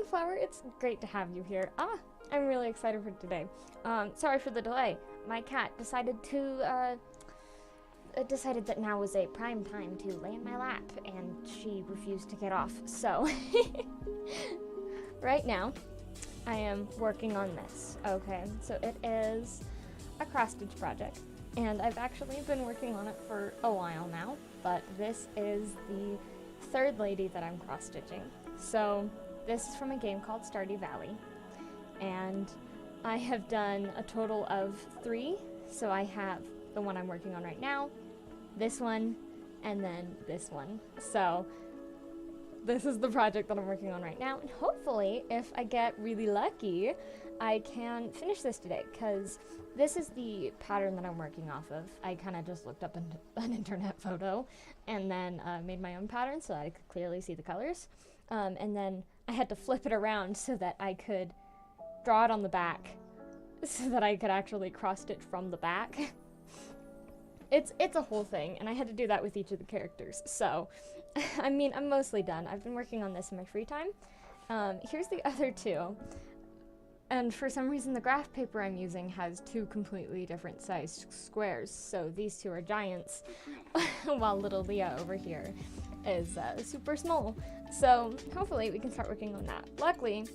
Sunflower, it's great to have you here. I'm really excited for today. Sorry for the delay. My cat decided that now was a prime time to lay in my lap, and she refused to get off. So, right now, I am working on this. Okay, so it is a cross-stitch project, and I've actually been working on it for a while now, but this is the third lady that I'm cross-stitching. So, this is from a game called Stardew Valley, and I have done a total of 3. So I have the one I'm working on right now, this one, and then this one. So this is the project that I'm working on right now, and hopefully, if I get really lucky, I can finish this today, because this is the pattern that I'm working off of. I kind of just looked up an internet photo, and then made my own pattern so that I could clearly see the colors. And then I had to flip it around so that I could draw it on the back, so that I could actually cross-stitch from the back. It's a whole thing, and I had to do that with each of the characters. So, I mean, I'm mostly done. I've been working on this in my free time. Here's the other 2. And for some reason, the graph paper I'm using has 2 completely different sized squares. So these 2 are giants, while little Leah over here is super small. So hopefully we can start working on that. Luckily,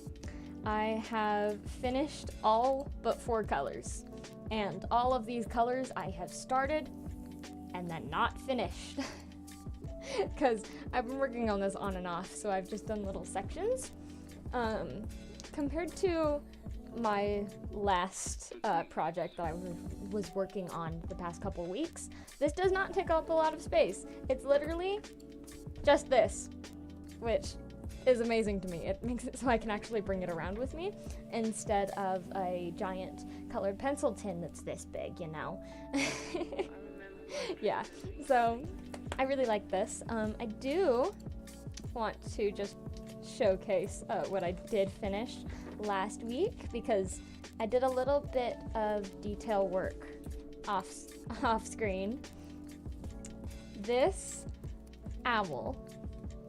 I have finished all but 4 colors. And all of these colors I have started and then not finished. Because I've been working on this on and off, so I've just done little sections. Compared to my last project that I was working on the past couple weeks, this does not take up a lot of space. It's literally just this, which is amazing to me. It makes it so I can actually bring it around with me instead of a giant colored pencil tin that's this big, you know? Yeah, so I really like this. I do want to just showcase what I did finish last week, because I did a little bit of detail work off screen. This owl,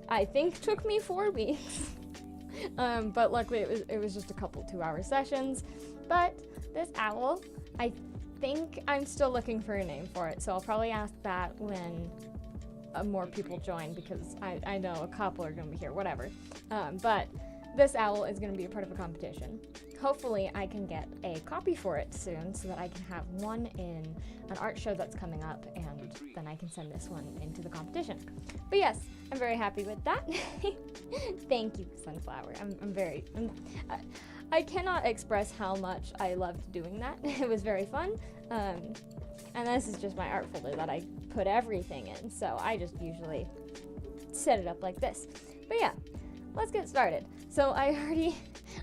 I think, took me 4 weeks, but luckily it was just a couple 2-hour sessions. But this owl, I think I'm still looking for a name for it, so I'll probably ask that when more people join, because I know a couple are going to be here, whatever. But this owl is going to be a part of a competition. Hopefully I can get a copy for it soon, so that I can have one in an art show that's coming up, and then I can send this one into the competition. But yes, I'm very happy with that. Thank you, Sunflower. I cannot express how much I loved doing that. It was very fun. And this is just my art folder that I put everything in, so I just usually set it up like this. But yeah, let's get started. So I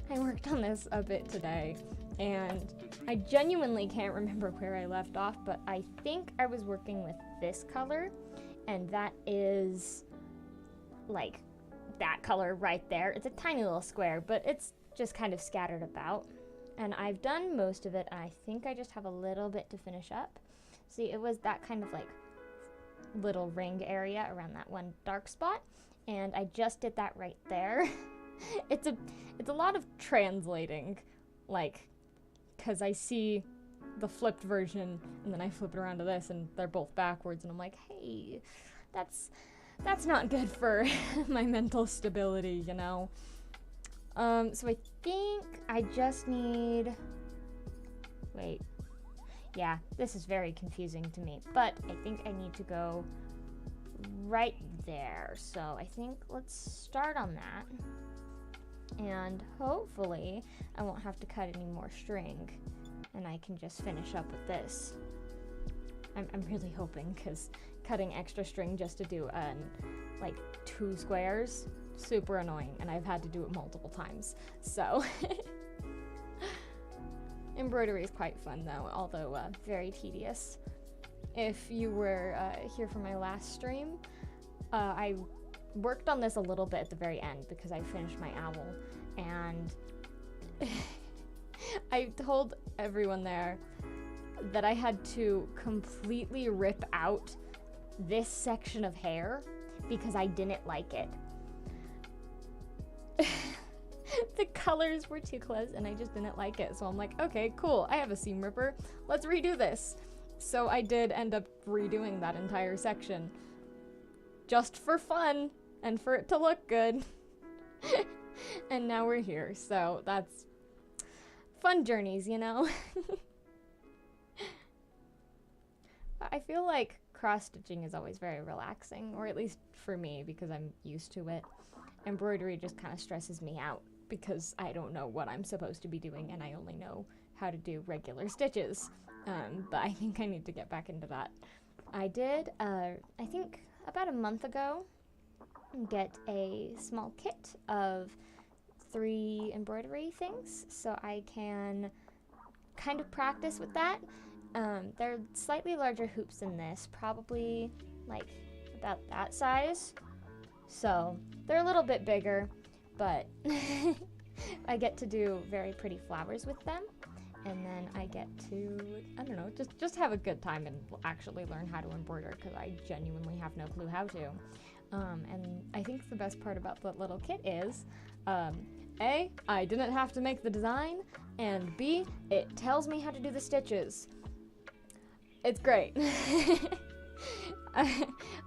worked on this a bit today, and I genuinely can't remember where I left off, but I think I was working with this color, and that is like that color right there. It's a tiny little square, but it's just kind of scattered about. And I've done most of it, and I think I just have a little bit to finish up. See, it was that kind of like little ring area around that one dark spot, and I just did that right there. It's a lot of translating, like, because I see the flipped version, and then I flip it around to this, and they're both backwards, and I'm like, hey, that's not good for my mental stability, you know? So I think I just need, wait, yeah, this is very confusing to me, but I think I need to go right there. So I think let's start on that, and hopefully I won't have to cut any more string, and I can just finish up with this. I'm really hoping, because cutting extra string just to do like 2 squares, super annoying, and I've had to do it multiple times. So embroidery is quite fun though, although very tedious. If you were here for my last stream, I worked on this a little bit at the very end because I finished my owl, and I told everyone there that I had to completely rip out this section of hair because I didn't like it. the colors were too close and I just didn't like it. So I'm like, okay, cool. I have a seam ripper. Let's redo this. So I did end up redoing that entire section just for fun and for it to look good. And now we're here. So that's fun journeys, you know? I feel like cross-stitching is always very relaxing, or at least for me, because I'm used to it. Embroidery just kind of stresses me out because I don't know what I'm supposed to be doing and I only know how to do regular stitches. But I think I need to get back into that. I did, I think about a month ago, get a small kit of 3 embroidery things so I can kind of practice with that. They're slightly larger hoops than this, probably like about that size. So they're a little bit bigger, but I get to do very pretty flowers with them. And then I get to, I don't know, just have a good time and actually learn how to embroider because I genuinely have no clue how to. And I think the best part about the little kit is, A, I didn't have to make the design, and B, it tells me how to do the stitches. It's great.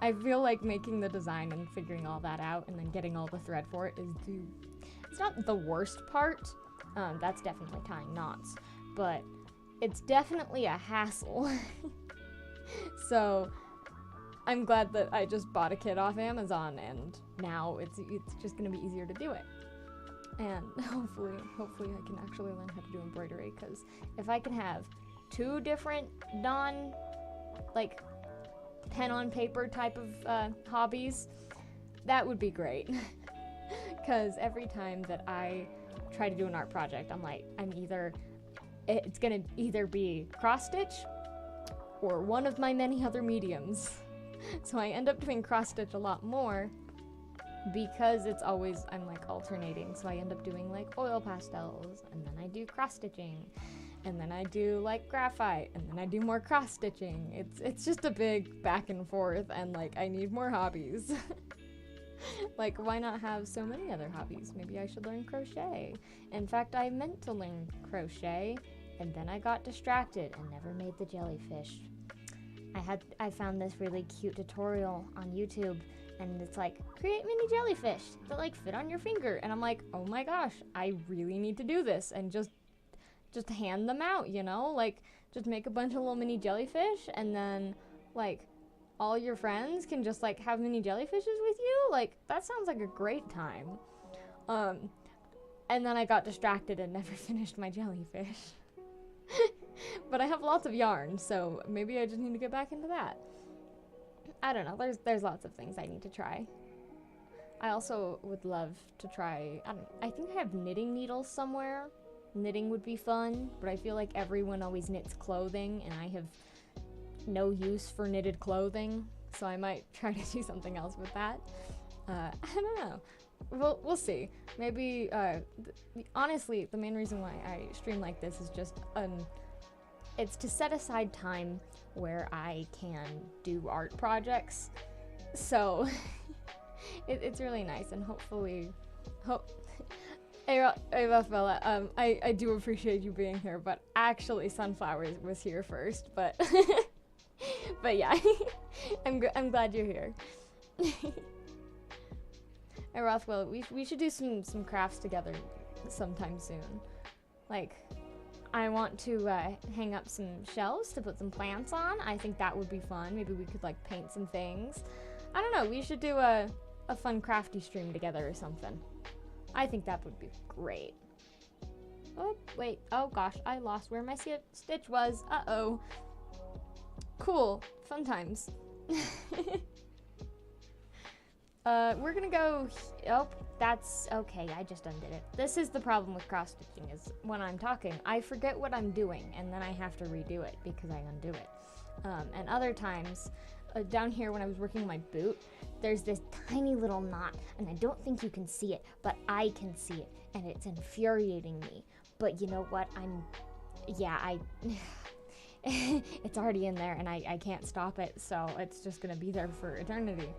I feel like making the design and figuring all that out and then getting all the thread for it it's not the worst part. That's definitely tying knots, but it's definitely a hassle. So I'm glad that I just bought a kit off Amazon and now it's just gonna be easier to do it. And hopefully I can actually learn how to do embroidery, because if I can have 2 different like pen on paper type of hobbies, that would be great. Because every time that I try to do an art project, it's gonna either be cross stitch or one of my many other mediums. So I end up doing cross stitch a lot more because it's always, I'm like alternating. So I end up doing like oil pastels, and then I do cross stitching, and then I do like graphite, and then I do more cross stitching. It's just a big back and forth, and like I need more hobbies. Like, why not have so many other hobbies? Maybe I should learn crochet. In fact, I meant to learn crochet, and then I got distracted and never made the jellyfish. I found this really cute tutorial on YouTube, and it's like, create mini jellyfish that like fit on your finger. And I'm like, oh my gosh, I really need to do this and just hand them out, you know? Like, just make a bunch of little mini jellyfish, and then like all your friends can just like have mini jellyfishes with you. Like, that sounds like a great time. And then I got distracted and never finished my jellyfish. But I have lots of yarn, so maybe I just need to get back into that. I don't know, there's lots of things I need to try. I also would love to try, I think I have knitting needles somewhere. Knitting would be fun, but I feel like everyone always knits clothing, and I have no use for knitted clothing, so I might try to do something else with that. I don't know. We'll see. Maybe, honestly, the main reason why I stream like this is just, it's to set aside time where I can do art projects. So, it's really nice, and hopefully, Hey Rafaela, I do appreciate you being here, but actually Sunflowers was here first, but but yeah, I'm glad you're here. Hey Rothwell, we should do some crafts together sometime soon. Like, I want to hang up some shelves to put some plants on. I think that would be fun. Maybe we could like paint some things. I don't know, we should do a fun crafty stream together or something. I think that would be great. Oh, wait. Oh, gosh. I lost where my stitch was. Uh-oh. Cool. Fun times. We're gonna go... Oh, that's okay. I just undid it. This is the problem with cross-stitching, is when I'm talking, I forget what I'm doing, and then I have to redo it because I undo it. And other times... down here when I was working my boot, there's this tiny little knot, and I don't think you can see it, but I can see it, and it's infuriating me. But you know what? It's already in there, and I can't stop it, so it's just gonna be there for eternity.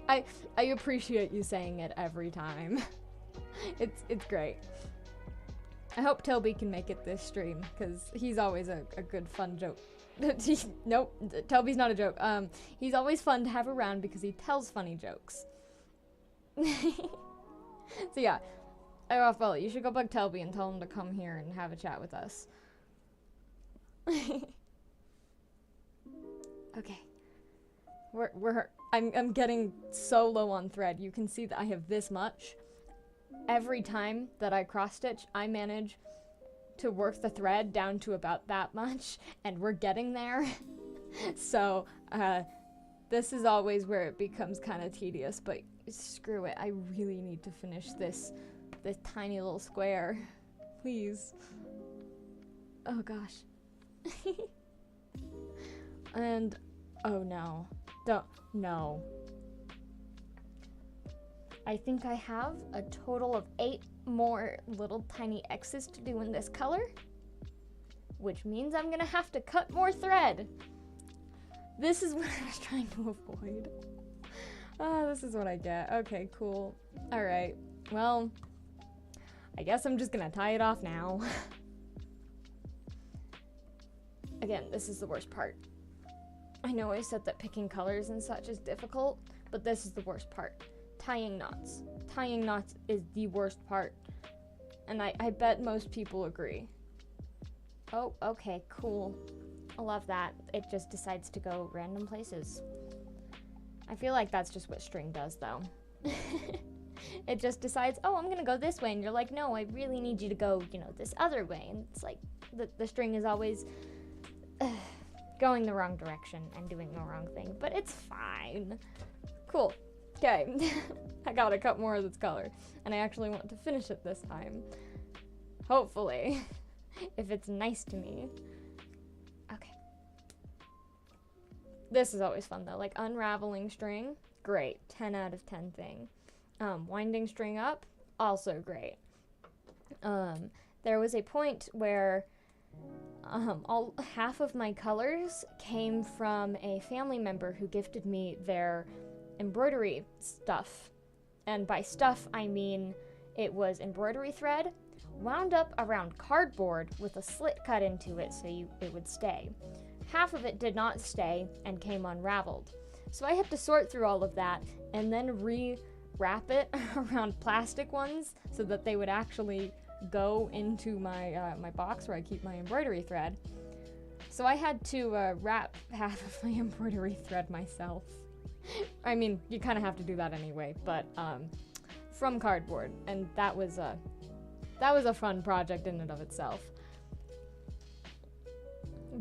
I appreciate you saying it every time. It's great. I hope Toby can make it this stream, because he's always a good fun joke. Nope, Toby's not a joke. He's always fun to have around because he tells funny jokes. So yeah, well, you should go bug Toby and tell him to come here and have a chat with us. Okay. I'm getting so low on thread. You can see that I have this much. Every time that I cross stitch, I manage to work the thread down to about that much, and we're getting there. So, this is always where it becomes kind of tedious, but screw it. I really need to finish this tiny little square. Please. Oh gosh. And, oh no. No. I think I have a total of 8 more little tiny X's to do in this color, which means I'm gonna have to cut more thread. This is what I was trying to avoid. This is what I get. Okay, cool. Alright, well, I guess I'm just gonna tie it off now. Again, this is the worst part. I know I said that picking colors and such is difficult, but this is the worst part. Tying knots. Tying knots is the worst part. And I bet most people agree. Oh, okay, cool. I love that. It just decides to go random places. I feel like that's just what string does, though. It just decides, oh, I'm gonna go this way, and you're like, no, I really need you to go, this other way. And it's like, the string is always going the wrong direction and doing the wrong thing, but it's fine. Cool. Okay. I gotta cut more of this color, and I actually want to finish it this time. Hopefully. If it's nice to me. Okay. This is always fun, though. Like, unraveling string, great. 10 out of 10 thing. Winding string up, also great. There was a point where half of my colors came from a family member who gifted me their embroidery stuff. And by stuff, I mean it was embroidery thread wound up around cardboard with a slit cut into it so it would stay. Half of it did not stay and came unraveled. So I had to sort through all of that and then re-wrap it around plastic ones so that they would actually go into my my box where I keep my embroidery thread. So I had to wrap half of my embroidery thread myself. I mean, you kind of have to do that anyway, but from cardboard, and that was a fun project in and of itself.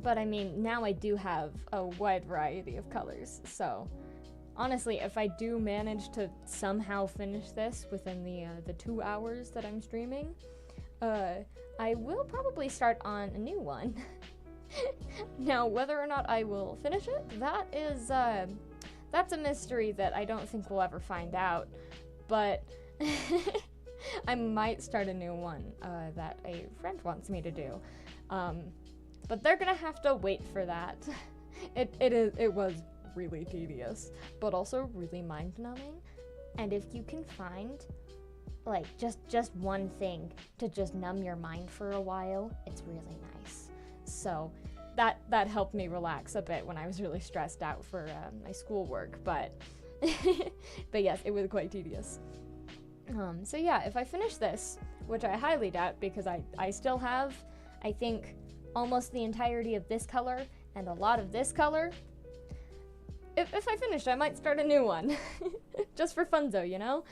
But I mean, now I do have a wide variety of colors, so honestly, if I do manage to somehow finish this within the 2 hours that I'm streaming, I will probably start on a new one. Now, whether or not I will finish it, that's a mystery that I don't think we'll ever find out, but I might start a new one that a friend wants me to do. But they're gonna have to wait for that. It was really tedious, but also really mind-numbing. And if you can find like just one thing to just numb your mind for a while, it's really nice. So that helped me relax a bit when I was really stressed out for my schoolwork, but but yes, it was quite tedious. So yeah, if I finish this, which I highly doubt because I still have, I think, almost the entirety of this color and a lot of this color. If I finish, I might start a new one. Just for funzo, you know?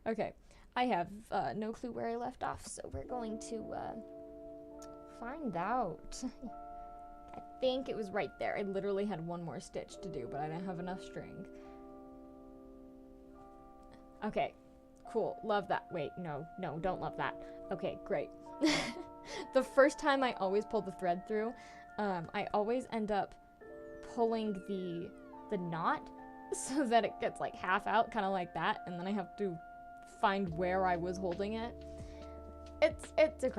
Okay, I have no clue where I left off, so we're going to find out. I think it was right there. I literally had one more stitch to do, but I didn't have enough string. Okay, cool. Love that. Wait, no, don't love that. Okay, great. The first time I always pull the thread through, I always end up pulling the knot so that it gets like half out, kind of like that, and then I have to find where I was holding it. It's a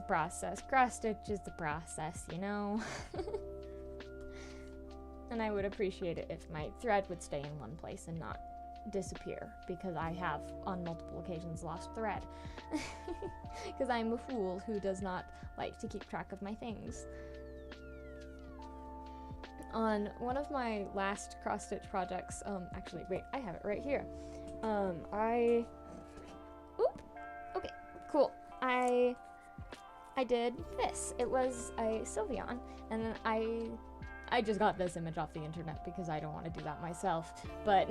process. Cross stitch is the process, you know. And I would appreciate it if my thread would stay in one place and not disappear, because I have on multiple occasions lost thread. Because I'm a fool who does not like to keep track of my things. On one of my last cross-stitch projects, actually, wait, I have it right here. Okay, cool. I did this. It was a Sylveon, and then I just got this image off the internet because I don't want to do that myself, but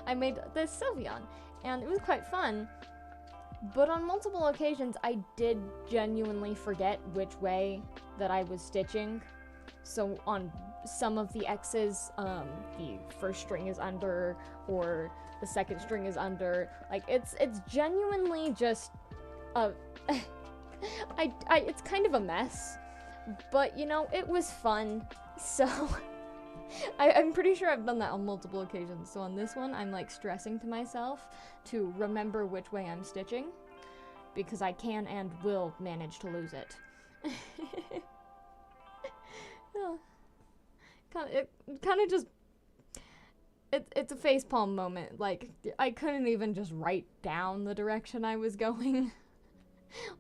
I made this Sylveon, and it was quite fun, but on multiple occasions I did genuinely forget which way that I was stitching. So on some of the X's, the first string is under, or the second string is under. Like, it's genuinely just it's kind of a mess, but you know, it was fun. So I'm pretty sure I've done that on multiple occasions. So on this one, I'm like stressing to myself to remember which way I'm stitching, because I can and will manage to lose it. It's a facepalm moment. Like, I couldn't even just write down the direction I was going.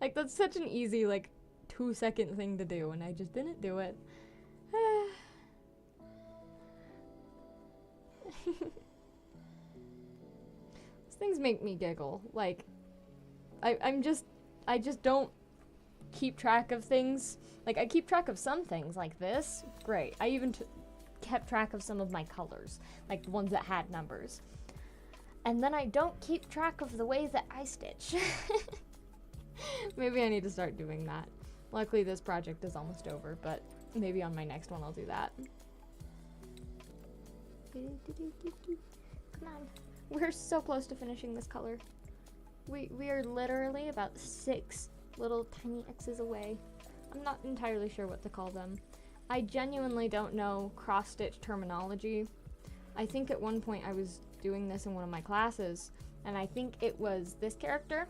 Like, that's such an easy, like, 2-second thing to do, and I just didn't do it. These things make me giggle. Like, I just don't keep track of things. Like, I keep track of some things, like this. Great. I even kept track of some of my colors, like the ones that had numbers. And then I don't keep track of the way that I stitch. Maybe I need to start doing that. Luckily, this project is almost over, but maybe on my next one I'll do that. Come on. We're so close to finishing this color. We are literally about 6 little tiny X's away. I'm not entirely sure what to call them. I genuinely don't know cross-stitch terminology. I think at one point I was doing this in one of my classes, and I think it was this character.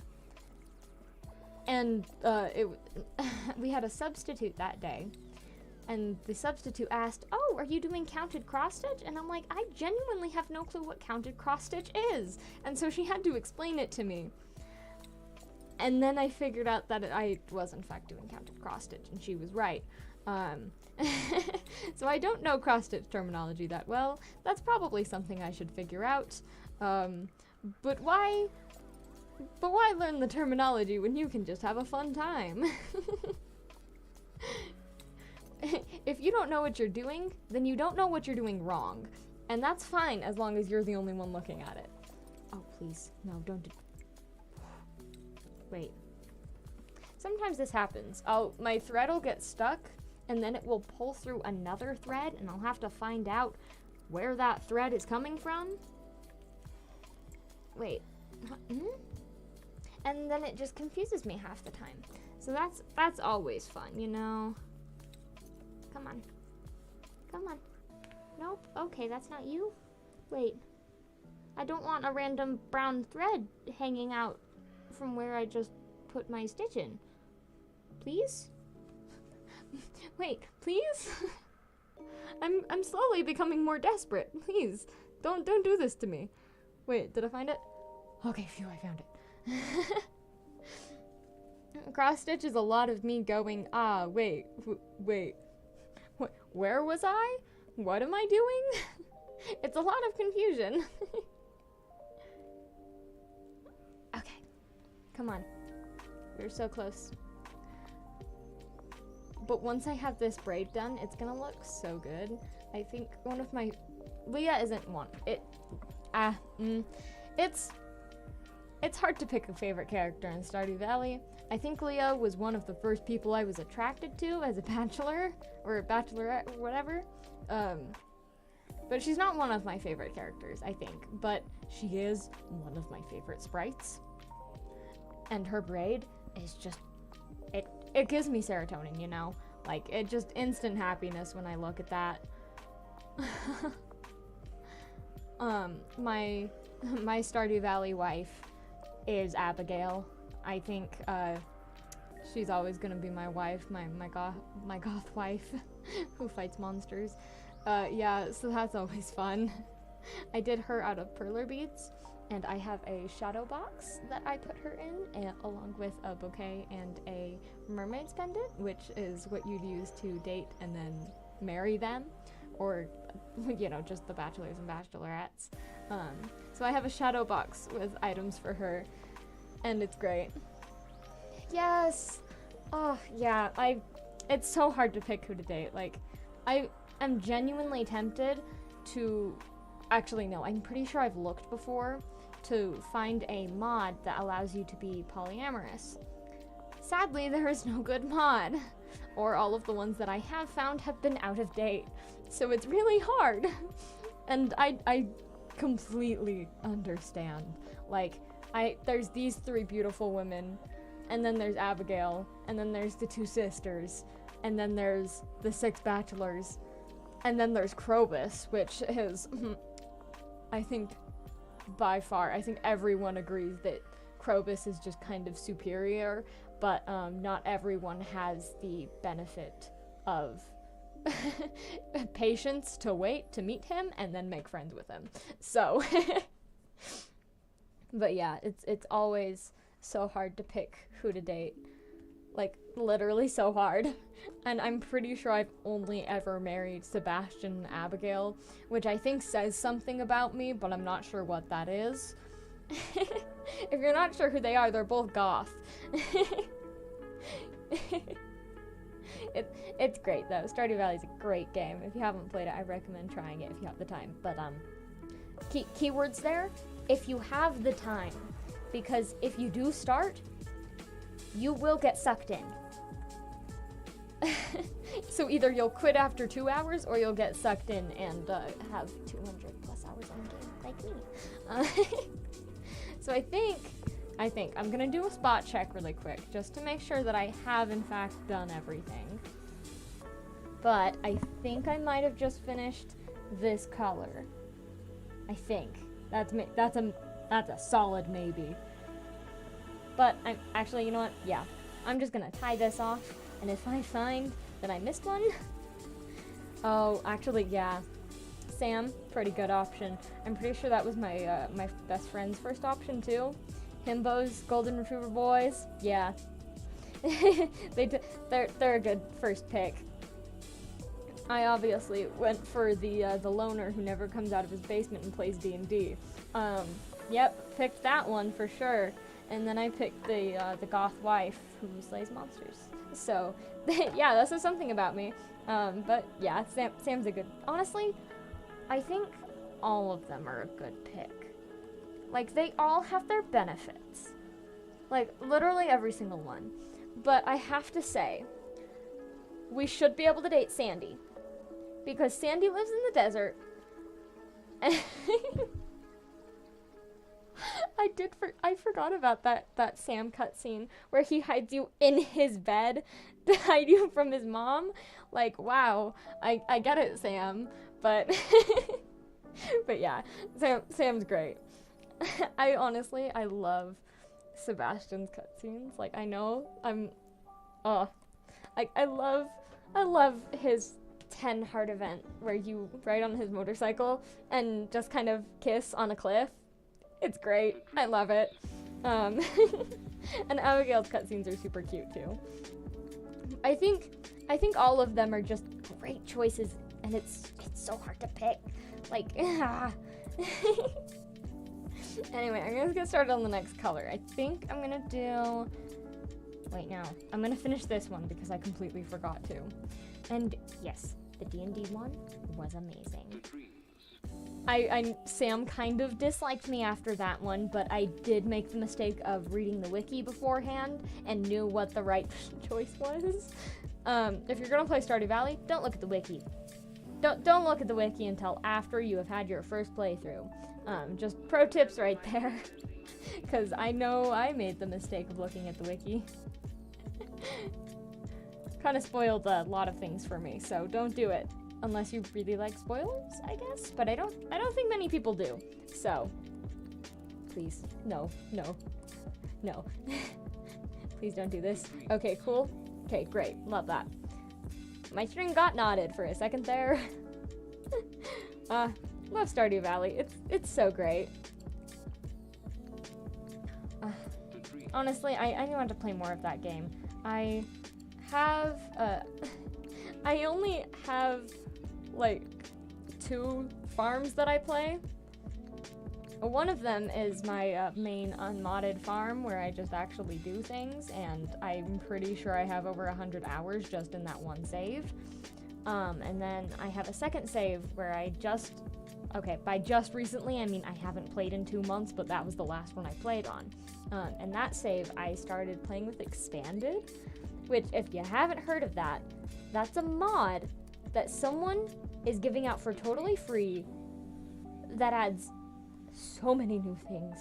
And we had a substitute that day, and the substitute asked, "Oh, are you doing counted cross-stitch?" And I'm like, I genuinely have no clue what counted cross-stitch is. And so she had to explain it to me. And then I figured out that I was in fact doing counted cross-stitch, and she was right. So I don't know cross-stitch terminology that well. That's probably something I should figure out. But why learn the terminology when you can just have a fun time? If you don't know what you're doing, then you don't know what you're doing wrong. And that's fine as long as you're the only one looking at it. Oh, please. No, don't do... Wait. Sometimes this happens. My thread will get stuck, and then it will pull through another thread, and I'll have to find out where that thread is coming from. Wait. And then it just confuses me half the time. So that's always fun, you know? Come on. Come on. Nope. Okay, that's not you. Wait. I don't want a random brown thread hanging out from where I just put my stitch in. Please? Wait, please? I'm slowly becoming more desperate. Please. Don't do this to me. Wait, did I find it? Okay, phew, I found it. Cross stitch is a lot of me going, wait. Where was I? What am I doing? It's a lot of confusion. Okay. Come on. We're so close. But once I have this braid done, it's gonna look so good. I think one of my... Leah isn't one. It's hard to pick a favorite character in Stardew Valley. I think Leah was one of the first people I was attracted to as a bachelor, or a bachelorette, or whatever. But she's not one of my favorite characters, I think. But she is one of my favorite sprites. And her braid is just... It gives me serotonin, you know? Like, it just instant happiness when I look at that. My Stardew Valley wife is Abigail. I think she's always gonna be my wife, my goth wife who fights monsters. Yeah, so that's always fun. I did her out of perler beads, and I have a shadow box that I put her in, along with a bouquet and a mermaid's pendant, which is what you'd use to date and then marry them, or, you know, just the bachelors and bachelorettes. So I have a shadow box with items for her, and it's great. Yes! Oh, yeah, it's so hard to pick who to date. Like, I am genuinely tempted to, actually no, I'm pretty sure I've looked before to find a mod that allows you to be polyamorous. Sadly, there is no good mod, or all of the ones that I have found have been out of date, so it's really hard. And I completely understand. Like, there's these 3 beautiful women, and then there's Abigail, and then there's the 2 sisters, and then there's the 6 bachelors, and then there's Krobus, which is, I think, by far, I think everyone agrees that Krobus is just kind of superior, but not everyone has the benefit of patience to wait to meet him and then make friends with him. So, but yeah, it's always so hard to pick who to date. Like, literally so hard. And I'm pretty sure I've only ever married Sebastian and Abigail, which I think says something about me, but I'm not sure what that is. If you're not sure who they are, they're both goth. It's great though. Stardew Valley is a great game. If you haven't played it, I recommend trying it if you have the time. But keywords there, if you have the time, because if you do start, you will get sucked in. So either you'll quit after 2 hours, or you'll get sucked in and have 200 plus hours on the game, like me. So I think I'm gonna do a spot check really quick, just to make sure that I have in fact done everything. But I think I might have just finished this color. I think that's a solid maybe. But I'm actually, you know what? Yeah, I'm just gonna tie this off, and if I find that I missed one, oh, actually, yeah, Sam, pretty good option. I'm pretty sure that was my my best friend's first option too. Himbo's Golden Retriever boys, yeah, they're a good first pick. I obviously went for the loner who never comes out of his basement and plays D&D. Yep, picked that one for sure. And then I picked the goth wife who slays monsters. So, yeah, that says something about me. But yeah, Sam's a good... Honestly, I think all of them are a good pick. Like, they all have their benefits. Like, literally every single one. But I have to say, we should be able to date Sandy. Because Sandy lives in the desert. And I forgot about that Sam cutscene where he hides you in his bed to hide you from his mom. Like, wow, I get it, Sam, but but yeah, Sam's great. I love Sebastian's cutscenes. Like, I know I love his 10 heart event where you ride on his motorcycle and just kind of kiss on a cliff. It's great. I love it. And Abigail's cutscenes are super cute too. I think all of them are just great choices, and it's so hard to pick. Like, Anyway, I'm gonna get started on the next color. I think I'm gonna do... Wait, no. I'm gonna finish this one because I completely forgot to. And yes, the D&D one was amazing. Sam kind of disliked me after that one, but I did make the mistake of reading the wiki beforehand and knew what the right choice was. If you're gonna play Stardew Valley, don't look at the wiki. Don't look at the wiki until after you have had your first playthrough. Just pro tips right there, because I know I made the mistake of looking at the wiki. Kind of spoiled a lot of things for me, so don't do it. Unless you really like spoilers, I guess. But I don't think many people do. So, please, no. Please don't do this. Okay, cool. Okay, great. Love that. My string got knotted for a second there. Love Stardew Valley. It's so great. Honestly, I want to play more of that game. I have, I only have, like, 2 farms that I play. One of them is my main unmodded farm where I just actually do things, and I'm pretty sure I have over 100 hours just in that one save. And then I have a second save where I just, okay, by just recently, I mean I haven't played in 2 months, but that was the last one I played on. And that save, I started playing with Expanded, which, if you haven't heard of that, that's a mod that someone is giving out for totally free that adds so many new things,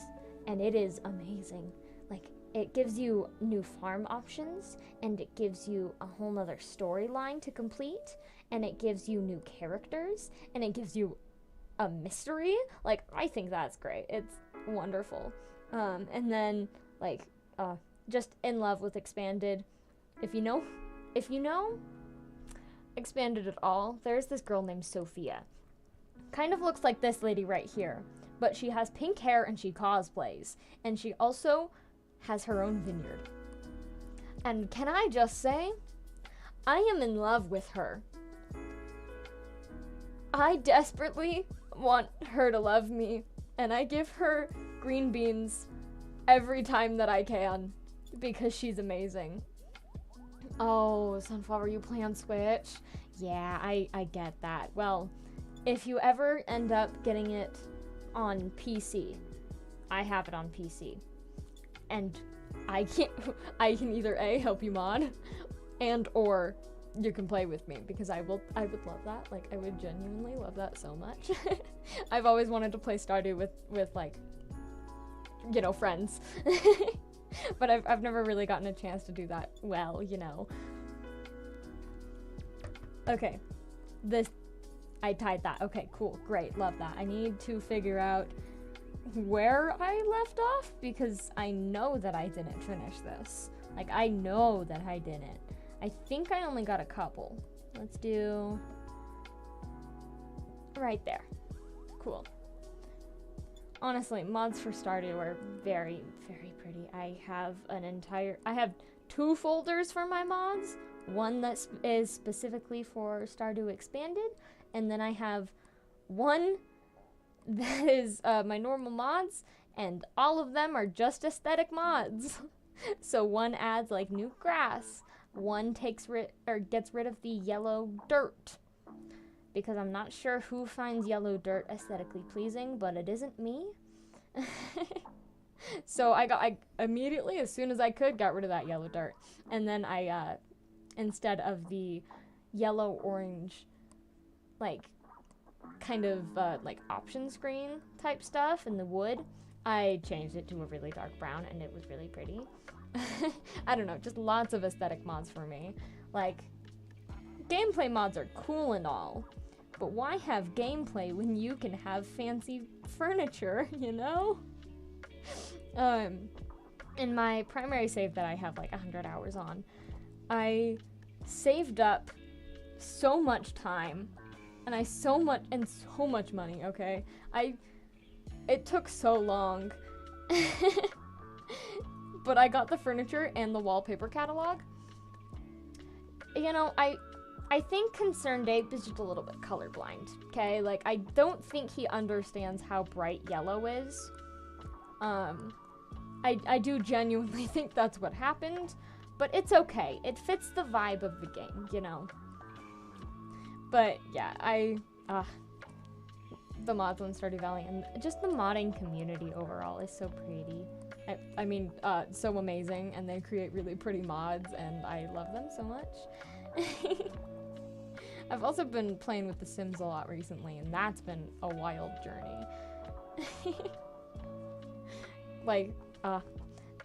and it is amazing. Like, it gives you new farm options, and it gives you a whole nother storyline to complete, and it gives you new characters, and it gives you a mystery. Like, I think that's great. It's wonderful. And then, like, just in love with Expanded. If you know Expanded at all, there's this girl named Sophia. Kind of looks like this lady right here, but she has pink hair and she cosplays, and she also has her own vineyard. And can I just say, I am in love with her. I desperately want her to love me, and I give her green beans every time that I can because she's amazing. Oh, Sunflower, you play on Switch? Yeah, I get that. Well, if you ever end up getting it on PC, I have it on PC, and I can either A, help you mod, and or you can play with me, because I would love that. Like, I would genuinely love that so much. I've always wanted to play Stardew with like, you know, friends. But I've never really gotten a chance to do that well, you know. Okay, I tied that. Okay, cool, great, love that. I need to figure out where I left off, because I know that I didn't finish this. Like, I know that I didn't. I think I only got a couple. Let's do right there. Cool. Honestly, mods for Stardew are very, very pretty. I have 2 folders for my mods. One that is specifically for Stardew Expanded, and then I have one that is my normal mods, and all of them are just aesthetic mods. So one adds like new grass, one gets rid of the yellow dirt, because I'm not sure who finds yellow dirt aesthetically pleasing, but it isn't me. So I immediately, as soon as I could, got rid of that yellow dirt, and then I instead of the yellow orange, like, kind of like option screen type stuff in the wood, I changed it to a really dark brown, and it was really pretty. I don't know, just lots of aesthetic mods for me. Like, gameplay mods are cool and all, but why have gameplay when you can have fancy furniture, you know? In my primary save that I have like 100 hours on, I saved up so much time, and so much money, okay? It took so long. But I got the furniture and the wallpaper catalog. You know, I think Concerned Ape is just a little bit colorblind, okay? Like, I don't think he understands how bright yellow is. I do genuinely think that's what happened, but it's okay. It fits the vibe of the game, you know? But, yeah, the mods on Stardew Valley, and just the modding community overall is so pretty. I mean, so amazing, and they create really pretty mods, and I love them so much. I've also been playing with The Sims a lot recently, and that's been a wild journey. Like,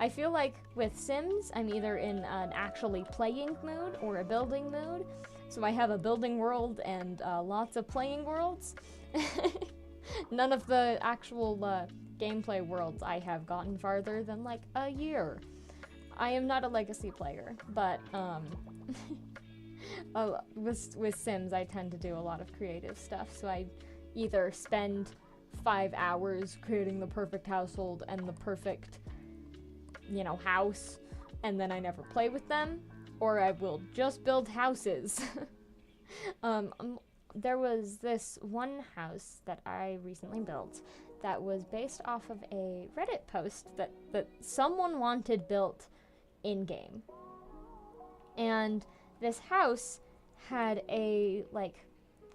I feel like with Sims, I'm either in an actually playing mood or a building mood. So I have a building world and lots of playing worlds. None of the actual gameplay worlds I have gotten farther than like a year. I am not a legacy player, but With Sims, I tend to do a lot of creative stuff, so I either spend 5 hours creating the perfect household and the perfect, house, and then I never play with them, or I will just build houses. There was this one house that I recently built that was based off of a Reddit post that someone wanted built in-game. And this house had a,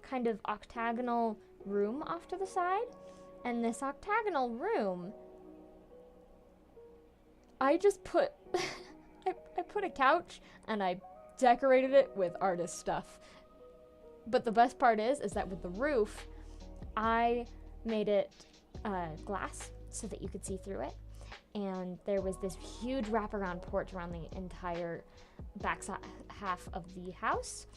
kind of octagonal room off to the side. And this octagonal room, I just put, I put a couch and I decorated it with artist stuff. But the best part is that with the roof, I made it glass so that you could see through it. And there was this huge wraparound porch around the entire back half of the house.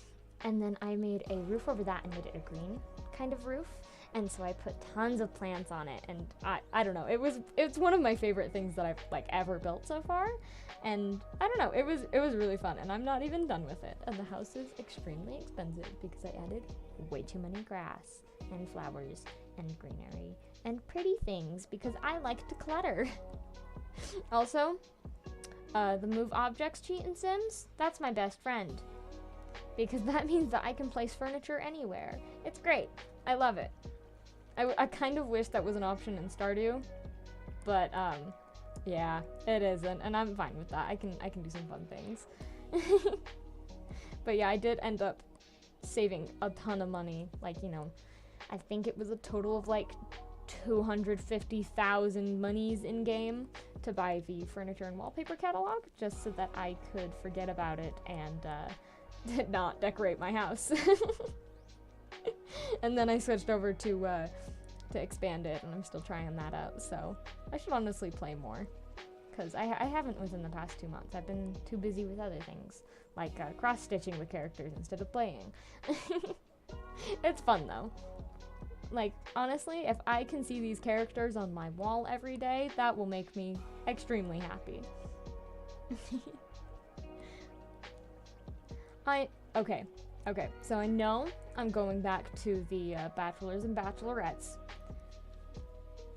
And then I made a roof over that and made it a green kind of roof. And so I put tons of plants on it, and I don't know, it's one of my favorite things that I've ever built so far. And I don't know, it was really fun, and I'm not even done with it. And the house is extremely expensive because I added way too many grass and flowers and greenery and pretty things because I like to clutter. Also, the move objects cheat in Sims, that's my best friend. Because that means that I can place furniture anywhere. It's great. I love it. I kind of wish that was an option in Stardew, but yeah, it isn't, and I'm fine with that. I can do some fun things. But yeah, I did end up saving a ton of money. I think it was a total of 250,000 monies in game to buy the furniture and wallpaper catalog, just so that I could forget about it and did not decorate my house. And then I switched over to expand it, and I'm still trying that out, so I should honestly play more, because I haven't within the past 2 months. I've been too busy with other things, like cross-stitching with characters instead of playing. It's fun, though. Honestly, if I can see these characters on my wall every day, that will make me extremely happy. Okay, so I know I'm going back to the bachelors and bachelorettes,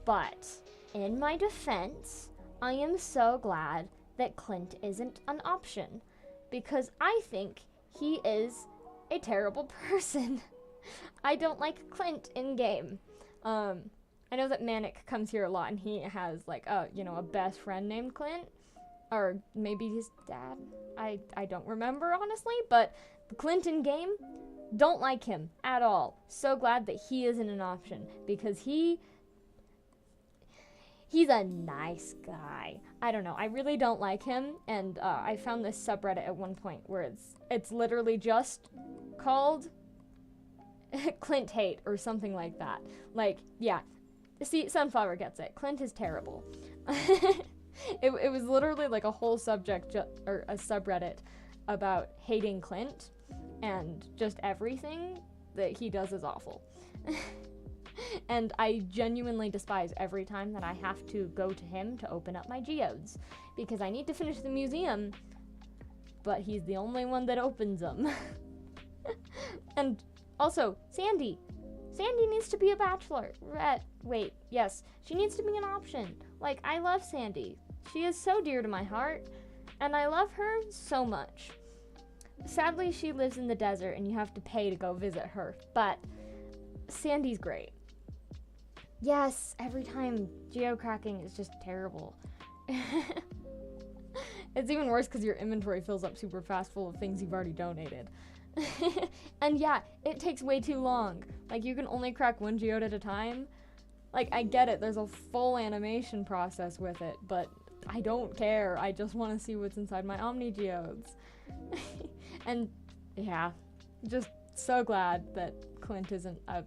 but in my defense, I am so glad that Clint isn't an option, because I think he is a terrible person. I don't like Clint in game. I know that Manic comes here a lot, and he has a best friend named Clint, or maybe his dad. I don't remember honestly, but Clint in game, don't like him at all. So glad that he isn't an option, because he's a nice guy. I don't know, I really don't like him, and I found this subreddit at one point where it's literally just called Clint hate or something like that. Yeah, see, Sunflower gets it. Clint is terrible. It was literally a whole subject or a subreddit about hating Clint, and just everything that he does is awful. And I genuinely despise every time that I have to go to him to open up my geodes, because I need to finish the museum, but he's the only one that opens them. And also, Sandy needs to be a bachelorette. Wait, yes, she needs to be an option. I love Sandy. She is so dear to my heart, and I love her so much. Sadly, she lives in the desert, and you have to pay to go visit her, but Sandy's great. Yes, every time geocracking is just terrible. It's even worse because your inventory fills up super fast full of things you've already donated. And yeah, it takes way too long. You can only crack one geode at a time. I get it, there's a full animation process with it, but I don't care. I just want to see what's inside my Omni geodes. And yeah, just so glad that Clint isn't a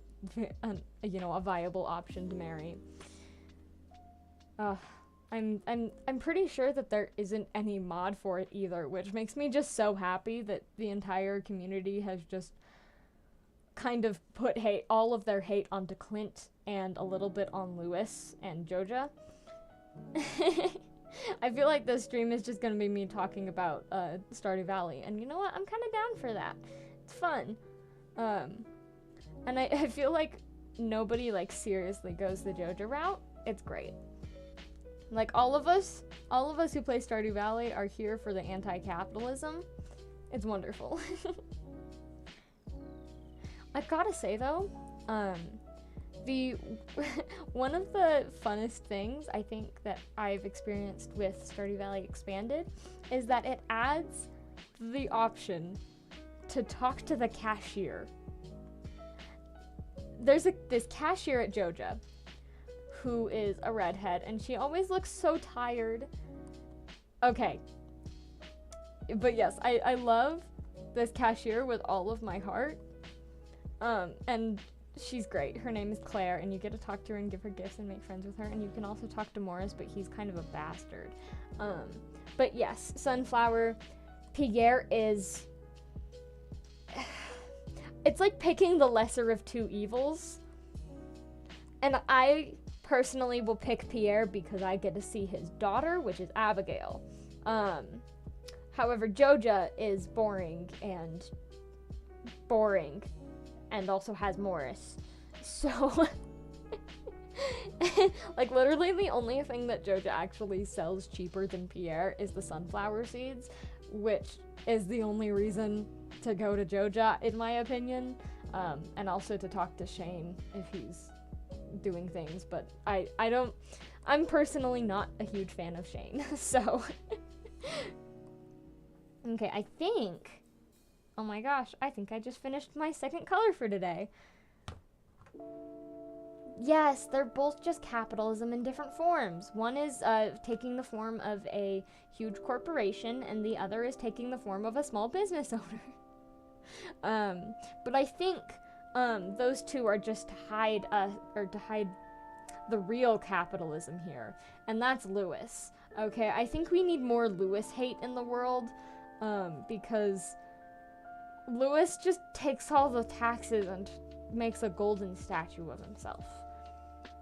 viable option to marry. I'm pretty sure that there isn't any mod for it either, which makes me just so happy that the entire community has just kind of put all of their hate onto Clint and a little bit on Lewis and Joja. I feel like this stream is just gonna be me talking about Stardew Valley, and you know what? I'm kind of down for that. It's fun. And I feel like nobody like seriously goes the JoJo route. It's great. Like all of us who play Stardew Valley are here for the anti-capitalism. It's wonderful. I've gotta say though, the one of the funnest things I think that I've experienced with Stardew Valley Expanded is that it adds the option to talk to the cashier. There's this cashier at Joja who is a redhead, and she always looks so tired. Okay. But yes, I love this cashier with all of my heart. And she's great. Her name is Claire, and you get to talk to her and give her gifts and make friends with her, and you can also talk to Morris, but he's kind of a bastard. But yes, Sunflower, Pierre is... It's like picking the lesser of two evils. And I personally will pick Pierre because I get to see his daughter, which is Abigail. However, Joja is boring and also has Morris. So, like, literally the only thing that Joja actually sells cheaper than Pierre is the sunflower seeds, which is the only reason to go to Joja, in my opinion, and also to talk to Shane if he's doing things, but I'm personally not a huge fan of Shane, so. Okay, oh my gosh, I think I just finished my second color for today. Yes, they're both just capitalism in different forms. One is taking the form of a huge corporation, and the other is taking the form of a small business owner. But I think those two are just to hide the real capitalism here, and that's Lewis. Okay, I think we need more Lewis hate in the world, because Lewis just takes all the taxes and makes a golden statue of himself.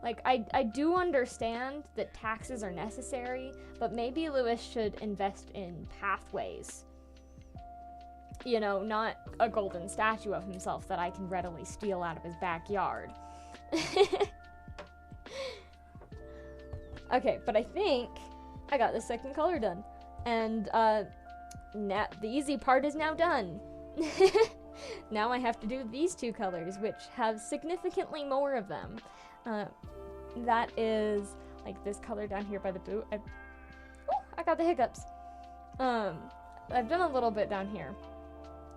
Like, I do understand that taxes are necessary, but maybe Lewis should invest in pathways. You know, not a golden statue of himself that I can readily steal out of his backyard. Okay, but I think I got the second color done. And, now the easy part is now done. Now I have to do these two colors, which have significantly more of them. That is, like, this color down here by the boot. I got the hiccups. I've done a little bit down here.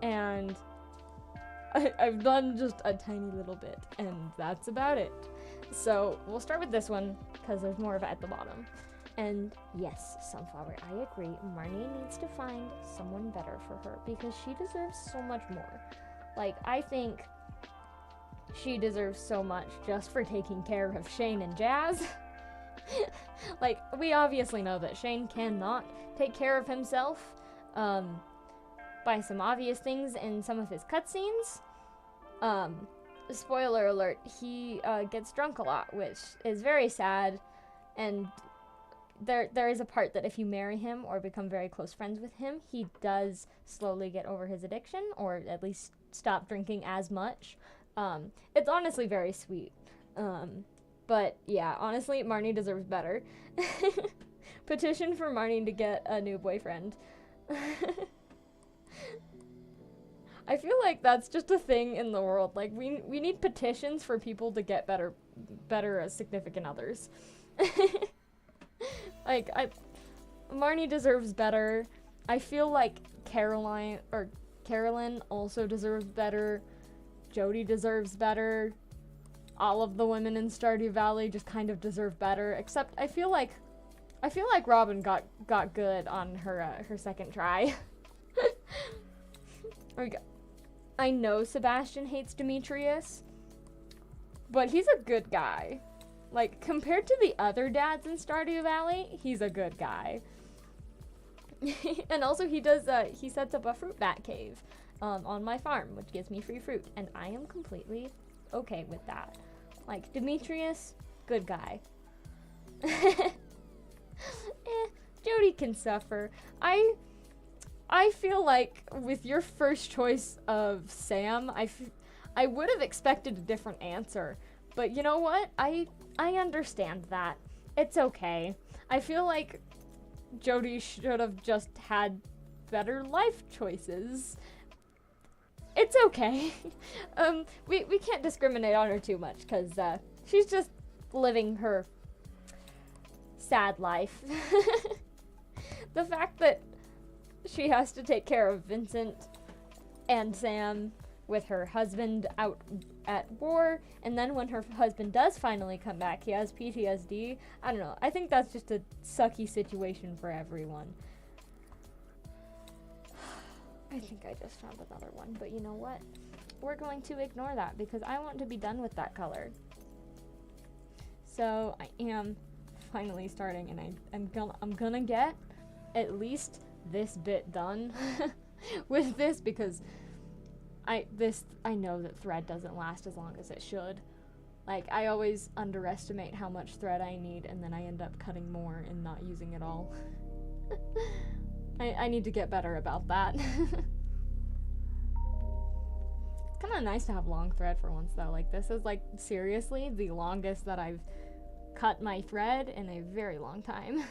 And I've done just a tiny little bit, and that's about it. So we'll start with this one, because there's more of it at the bottom. And yes, Sunflower, I agree. Marnie needs to find someone better for her, because she deserves so much more. Like, I think she deserves so much just for taking care of Shane and Jazz. Like, we obviously know that Shane cannot take care of himself, by some obvious things in some of his cutscenes. Spoiler alert, he gets drunk a lot, which is very sad, and there is a part that if you marry him or become very close friends with him, he does slowly get over his addiction, or at least stop drinking as much. It's honestly very sweet. But yeah, honestly, Marnie deserves better. Petition for Marnie to get a new boyfriend. I feel like that's just a thing in the world. Like, we need petitions for people to get better significant others. Like, Marnie deserves better. I feel like Carolyn also deserves better. Jody deserves better. All of the women in Stardew Valley just kind of deserve better, except I feel like Robin got good on her second try. I know Sebastian hates Demetrius, but he's a good guy. Like, compared to the other dads in Stardew Valley, he's a good guy. And also he sets up a fruit bat cave on my farm, which gives me free fruit, and I am completely okay with that. Like, Demetrius, good guy. Jody can suffer. I feel like with your first choice of Sam, I would have expected a different answer. But you know what? I understand that. It's okay. I feel like Jody should have just had better life choices. It's okay. We can't discriminate on her too much because she's just living her sad life. The fact that she has to take care of Vincent and Sam with her husband out at war, and then when her husband does finally come back, he has PTSD. I don't know. I think that's just a sucky situation for everyone. I think I just found another one, but you know what? We're going to ignore that because I want to be done with that color. So I am finally starting, and I'm gonna get at least this bit done with this because I know that thread doesn't last as long as it should. Like, I always underestimate how much thread I need, and then I end up cutting more and not using it all. I need to get better about that. It's kind of nice to have long thread for once, though. Like, this is, like, seriously the longest that I've cut my thread in a very long time.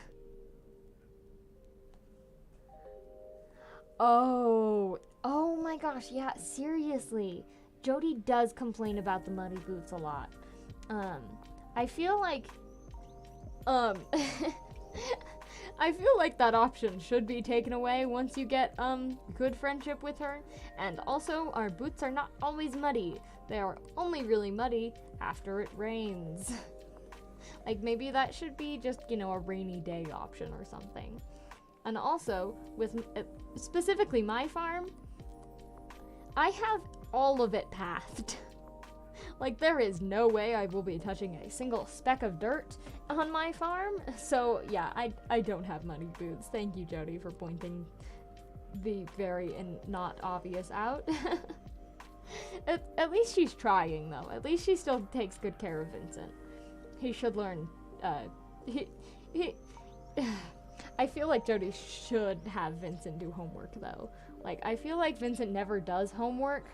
Oh my gosh, yeah, seriously. Jody does complain about the muddy boots a lot. I feel like, I feel like that option should be taken away once you get, good friendship with her. And also, our boots are not always muddy. They are only really muddy after it rains. Like, maybe that should be just, you know, a rainy day option or something. And also, with specifically my farm, I have all of it pathed. Like, there is no way I will be touching a single speck of dirt on my farm. So, yeah, I don't have muddy boots. Thank you, Jody, for pointing the very and not obvious out. At least she's trying, though. At least she still takes good care of Vincent. He should learn, I feel like Jody should have Vincent do homework, though. Like, I feel like Vincent never does homework,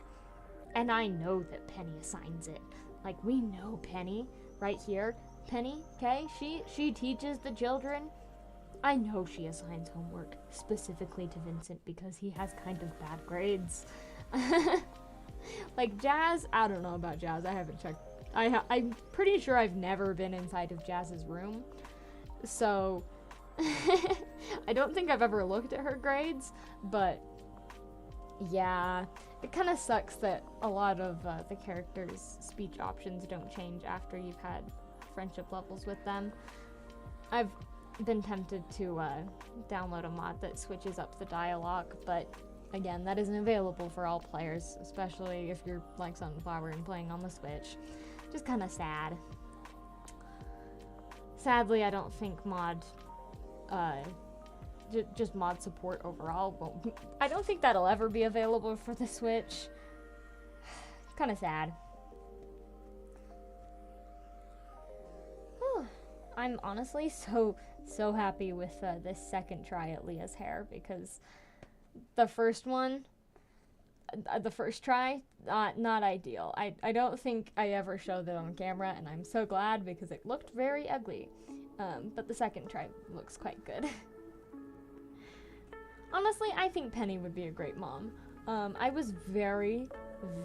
and I know that Penny assigns it. Like, we know Penny, right here. Penny, okay? She teaches the children. I know she assigns homework specifically to Vincent because he has kind of bad grades. Like, Jazz, I don't know about Jazz. I haven't checked. I'm pretty sure I've never been inside of Jazz's room. So, I don't think I've ever looked at her grades, but yeah, it kind of sucks that a lot of the characters' speech options don't change after you've had friendship levels with them. I've been tempted to download a mod that switches up the dialogue, but again, that isn't available for all players, especially if you're like Sunflower and playing on the Switch. Just kind of sad. Sadly, I don't think mod, just mod support overall won't. I don't think that'll ever be available for the Switch. Kind of sad. Whew. I'm honestly so happy with this second try at Leah's hair because the first one, the first try, not ideal. I don't think I ever showed it on camera, and I'm so glad because it looked very ugly. But the second try looks quite good. Honestly, I think Penny would be a great mom. I was very,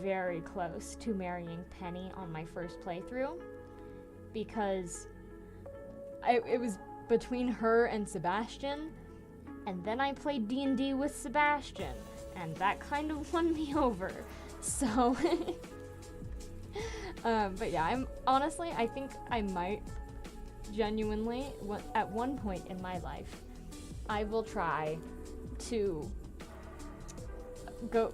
very close to marrying Penny on my first playthrough because it was between her and Sebastian, and then I played D&D with Sebastian, and that kind of won me over. So, but yeah, I think I might genuinely, at one point in my life, I will try to go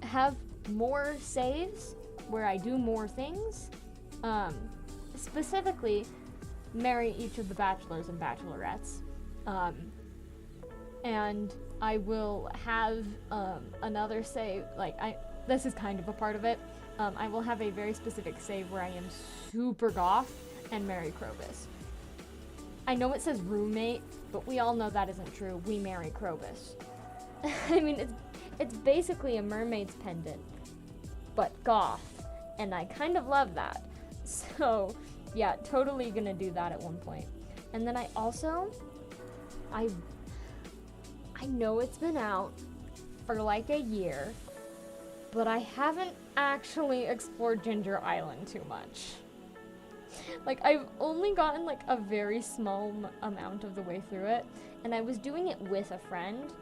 have more saves where I do more things, specifically marry each of the bachelors and bachelorettes, and I will have another save, this is kind of a part of it. I will have a very specific save where I am super goth and marry Krobus. I know it says roommate, but we all know that isn't true. We marry Krobus. I mean, it's basically a mermaid's pendant, but goth, and I kind of love that. So, yeah, totally gonna do that at one point. And then I know it's been out for like a year, but I haven't actually explored Ginger Island too much. Like, I've only gotten like a very small amount of the way through it, and I was doing it with a friend,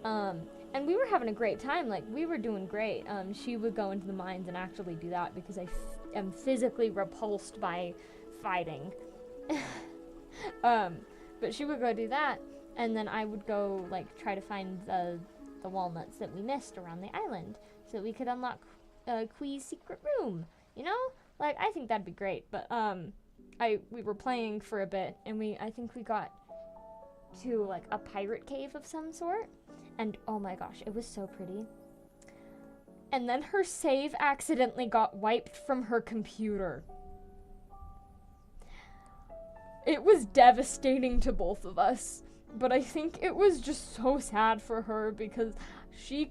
and we were having a great time. Like, we were doing great. She would go into the mines and actually do that because I am physically repulsed by fighting. But she would go do that, and then I would go like try to find the walnuts that we missed around the island so that we could unlock Quee's secret room, you know? Like, I think that'd be great. But we were playing for a bit, and I think we got to like a pirate cave of some sort, and oh my gosh, it was so pretty. And then her save accidentally got wiped from her computer. It was devastating to both of us, but I think it was just so sad for her because she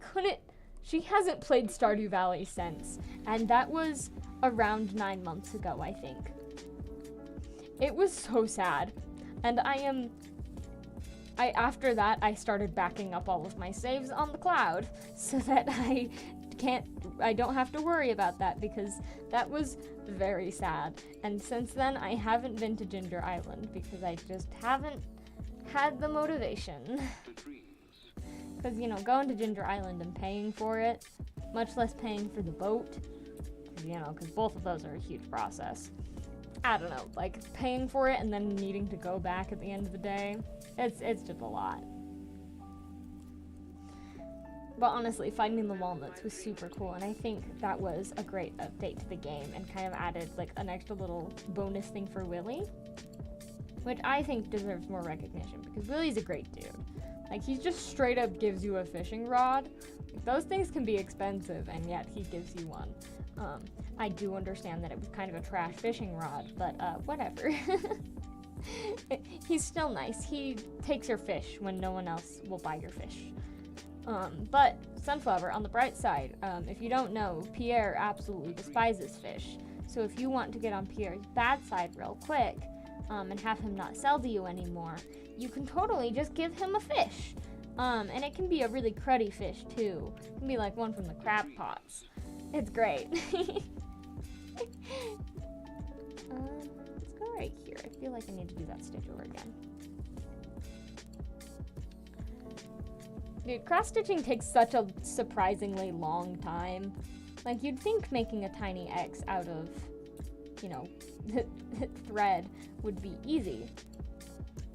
hasn't played Stardew Valley since, and that was around 9 months ago, I think. It was so sad, and after that, I started backing up all of my saves on the cloud so that I don't have to worry about that, because that was very sad. And since then, I haven't been to Ginger Island because I just haven't had the motivation. Because, you know, going to Ginger Island and paying for it, much less paying for the boat, because both of those are a huge process. I don't know, like, paying for it and then needing to go back at the end of the day, it's just a lot. But honestly, finding the walnuts was super cool, and I think that was a great update to the game and kind of added like an extra little bonus thing for Willy, which I think deserves more recognition because Willy's a great dude. Like, he just straight up gives you a fishing rod. Like, those things can be expensive, and yet he gives you one. I do understand that it was kind of a trash fishing rod, but whatever. He's still nice. He takes your fish when no one else will buy your fish. But Sunflower, on the bright side, if you don't know, Pierre absolutely despises fish. So if you want to get on Pierre's bad side real quick, and have him not sell to you anymore, you can totally just give him a fish. And it can be a really cruddy fish too. It can be like one from the crab pots. It's great. Let's go right here. I feel like I need to do that stitch over again. Dude, cross-stitching takes such a surprisingly long time. Like, you'd think making a tiny X out of, thread would be easy.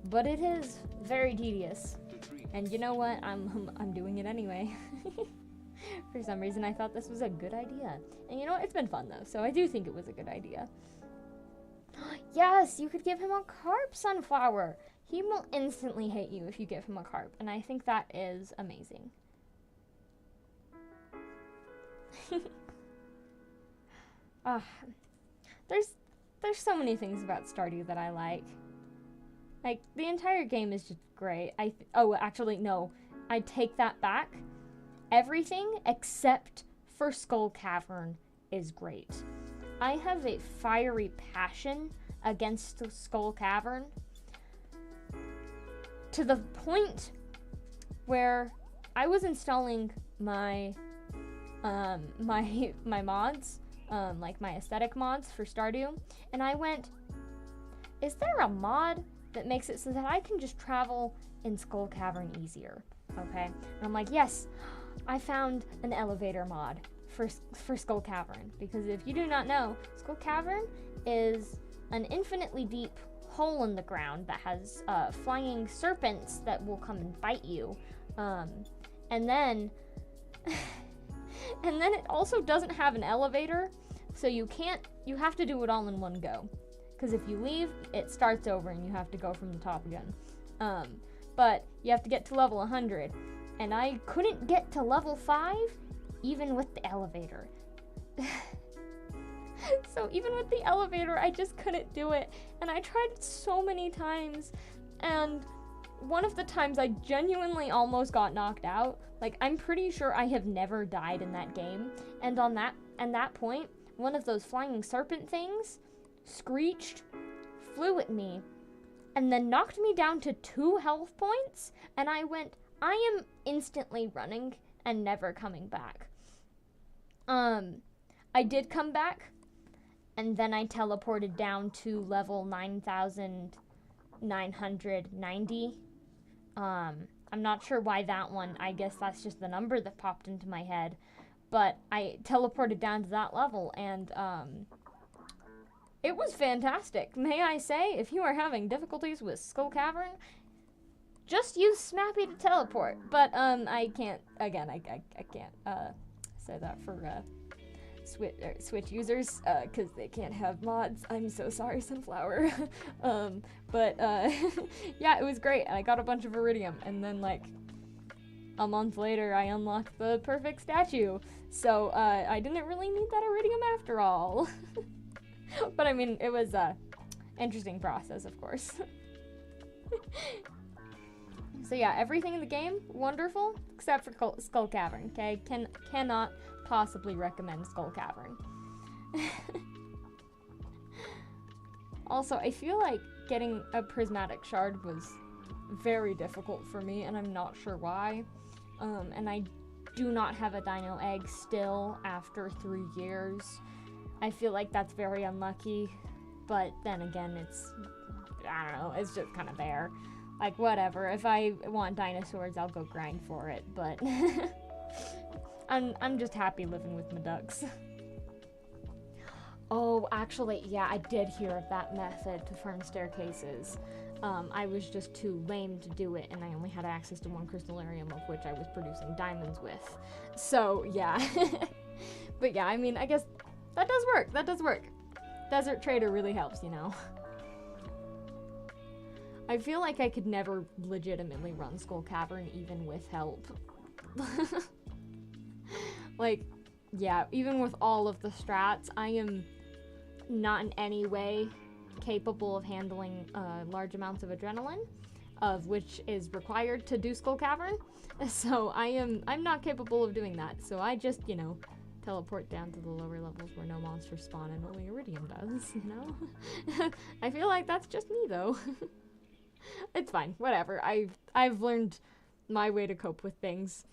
But it is very tedious. And you know what? I'm doing it anyway. For some reason, I thought this was a good idea. And you know what? It's been fun, though, so I do think it was a good idea. Yes, you could give him a carp, Sunflower. He will instantly hate you if you give him a carp, and I think that is amazing. There's so many things about Stardew that I like. Like, the entire game is just great. Actually, no. I take that back. Everything except for Skull Cavern is great. I have a fiery passion against the Skull Cavern to the point where I was installing my mods, like my aesthetic mods for Stardew, and I went, is there a mod that makes it so that I can just travel in Skull Cavern easier? Okay, and I'm like, yes, I found an elevator mod for Skull Cavern, because if you do not know, Skull Cavern is an infinitely deep hole in the ground that has flying serpents that will come and bite you, and then it also doesn't have an elevator, so you have to do it all in one go, because if you leave, it starts over and you have to go from the top again. But you have to get to level 100, and I couldn't get to level 5 even with the elevator. So even with the elevator, I just couldn't do it, and I tried so many times, and one of the times I genuinely almost got knocked out. Like, I'm pretty sure I have never died in that game. And on that point, one of those flying serpent things screeched, flew at me, and then knocked me down to 2 health points. And I went, I am instantly running and never coming back. I did come back, and then I teleported down to level 9,990. I'm not sure why that one, I guess that's just the number that popped into my head, but I teleported down to that level, and it was fantastic. May I say, if you are having difficulties with Skull Cavern, just use Smappy to teleport. But I can't, again, I can't say that for Switch users, because they can't have mods. I'm so sorry, Sunflower. But yeah, it was great. I got a bunch of iridium, and then like a month later I unlocked the perfect statue. So I didn't really need that iridium after all. But I mean, it was a interesting process, of course. So yeah, everything in the game, wonderful, except for Skull Cavern, okay? Cannot possibly recommend Skull Cavern. Also, I feel like getting a prismatic shard was very difficult for me, and I'm not sure why. And I do not have a dino egg still after 3 years. I feel like that's very unlucky, but then again, it's, I don't know, it's just kind of there. Like, whatever, if I want dinosaurs, I'll go grind for it, but I'm just happy living with my ducks. Oh, actually, yeah, I did hear of that method to farm staircases. I was just too lame to do it, and I only had access to 1 crystallarium, of which I was producing diamonds with. So, yeah. But yeah, I mean, I guess that does work. Desert Trader really helps, you know. I feel like I could never legitimately run Skull Cavern even with help. Like, yeah, even with all of the strats, I am not in any way capable of handling large amounts of adrenaline, of which is required to do Skull Cavern. So I'm not capable of doing that. So I just, you know, teleport down to the lower levels where no monsters spawn and only Iridium does, you know? I feel like that's just me, though. It's fine, whatever. I've learned my way to cope with things.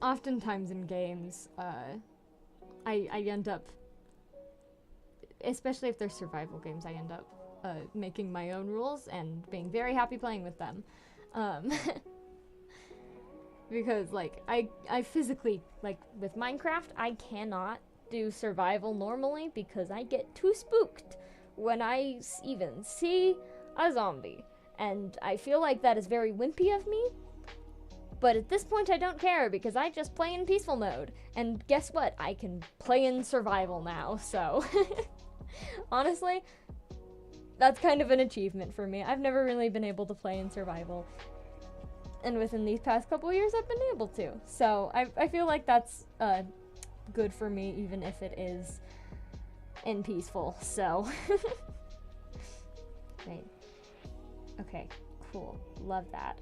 Oftentimes in games, I end up, especially if they're survival games, I end up making my own rules and being very happy playing with them. Because, like, I physically, like, with Minecraft, I cannot do survival normally because I get too spooked when I even see a zombie. And I feel like that is very wimpy of me. But at this point, I don't care because I just play in peaceful mode. And guess what? I can play in survival now, so... Honestly, that's kind of an achievement for me. I've never really been able to play in survival. And within these past couple years, I've been able to. So I feel like that's good for me, even if it is in peaceful, so... Wait. Okay, cool. Love that.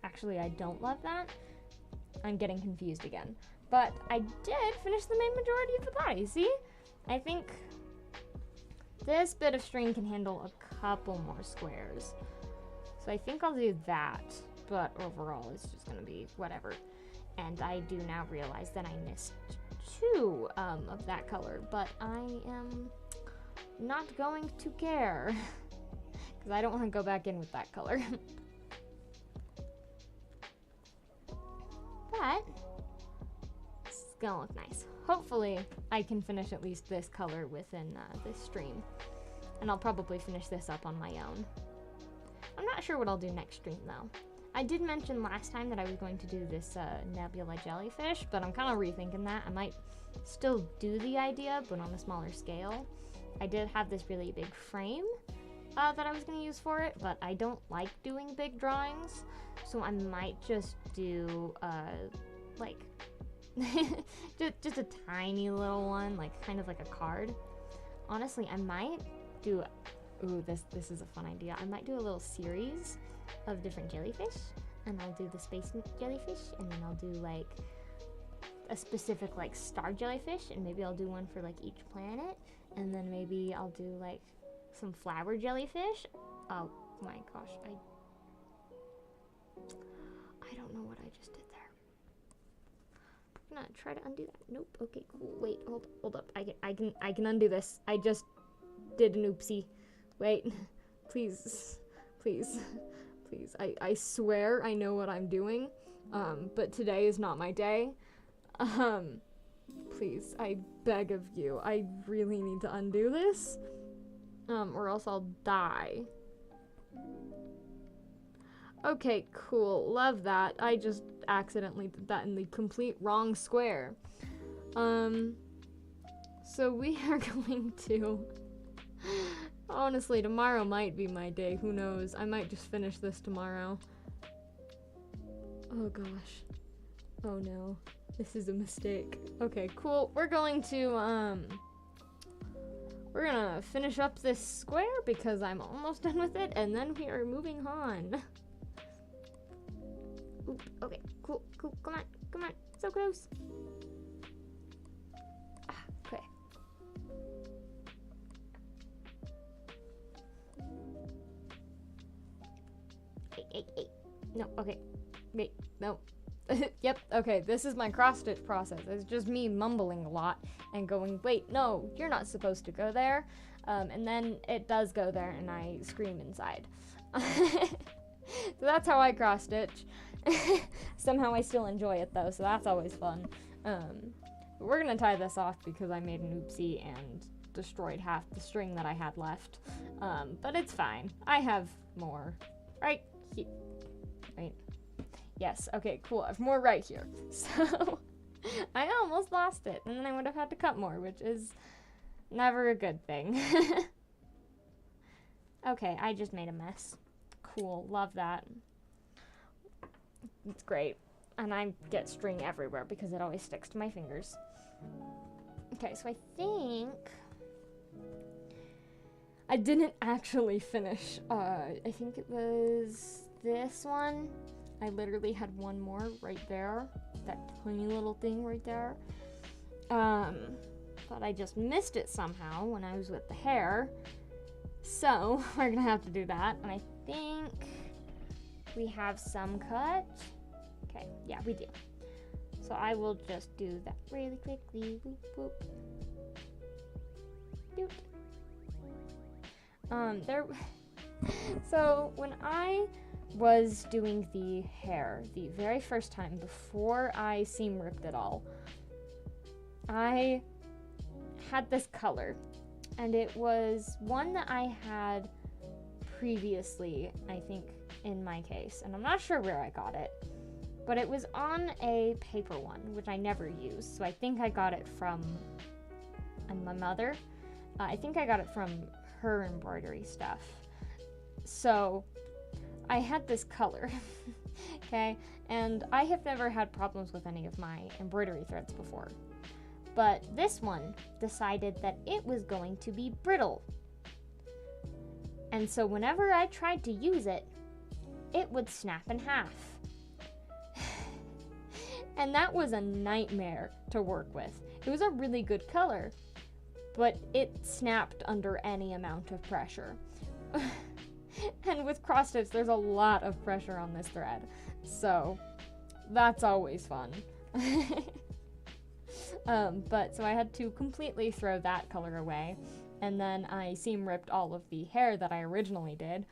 Actually, I don't love that. I'm getting confused again. But I did finish the main majority of the body, see? I think this bit of string can handle a couple more squares. So I think I'll do that, but overall it's just gonna be whatever. And I do now realize that I missed 2 of that color, but I am not going to care. Because I don't want to go back in with that color. But this is gonna look nice. Hopefully I can finish at least this color within this stream. And I'll probably finish this up on my own. I'm not sure what I'll do next stream though. I did mention last time that I was going to do this nebula jellyfish, but I'm kind of rethinking that. I might still do the idea, but on a smaller scale. I did have this really big frame that I was going to use for it, but I don't like doing big drawings, so I might just do, like, just a tiny little one, like, kind of like a card. Honestly, I might do ooh, this is a fun idea. I might do a little series of different jellyfish, and I'll do the space jellyfish, and then I'll do like a specific like star jellyfish, and maybe I'll do one for like each planet, and then maybe I'll do like some flower jellyfish. Oh my gosh, I don't know what I just did there. I'm gonna try to undo that. Nope. Okay, cool. Wait, hold up. I can undo this. I just did an oopsie. Wait, please. I swear I know what I'm doing. But today is not my day. Please, I beg of you. I really need to undo this. Or else I'll die. Okay, cool. Love that. I just accidentally did that in the complete wrong square. So we are going to... Honestly, tomorrow might be my day. Who knows? I might just finish this tomorrow. Oh gosh. Oh no. This is a mistake. Okay, cool. We're going to, we're gonna finish up this square because I'm almost done with it, and then we are moving on. Oop, okay, cool, come on, so close. Okay. Hey. No, okay, wait, no. Yep, okay, this is my cross-stitch process. It's just me mumbling a lot and going, wait, no, you're not supposed to go there. And then it does go there and I scream inside. So that's how I cross-stitch. Somehow I still enjoy it though, so that's always fun. But we're gonna tie this off because I made an oopsie and destroyed half the string that I had left. But it's fine. I have more. Right here. Wait. Yes, okay, cool. I have more right here. So, I almost lost it, and then I would have had to cut more, which is never a good thing. Okay, I just made a mess. Cool, love that. It's great. And I get string everywhere because it always sticks to my fingers. Okay, so I think... I didn't actually finish. I think it was this one. I literally had one more right there. That tiny little thing right there. But I just missed it somehow when I was with the hair. So, we're gonna have to do that. And I think we have some cut. Okay, yeah, we do. So I will just do that really quickly. Whoop, whoop. Doop. So when I was doing the hair the very first time before I seam ripped it all, I had this color, and it was one that I had previously, I think, in my case, and I'm not sure where I got it, but it was on a paper one, which I never used, so I think I got it from my mother. I think I got it from her embroidery stuff. So I had this color, okay, and I have never had problems with any of my embroidery threads before, but this one decided that it was going to be brittle, and so whenever I tried to use it, it would snap in half. And that was a nightmare to work with. It was a really good color, but it snapped under any amount of pressure. And with cross stitch, there's a lot of pressure on this thread, so that's always fun. But so I had to completely throw that color away, and then I seam ripped all of the hair that I originally did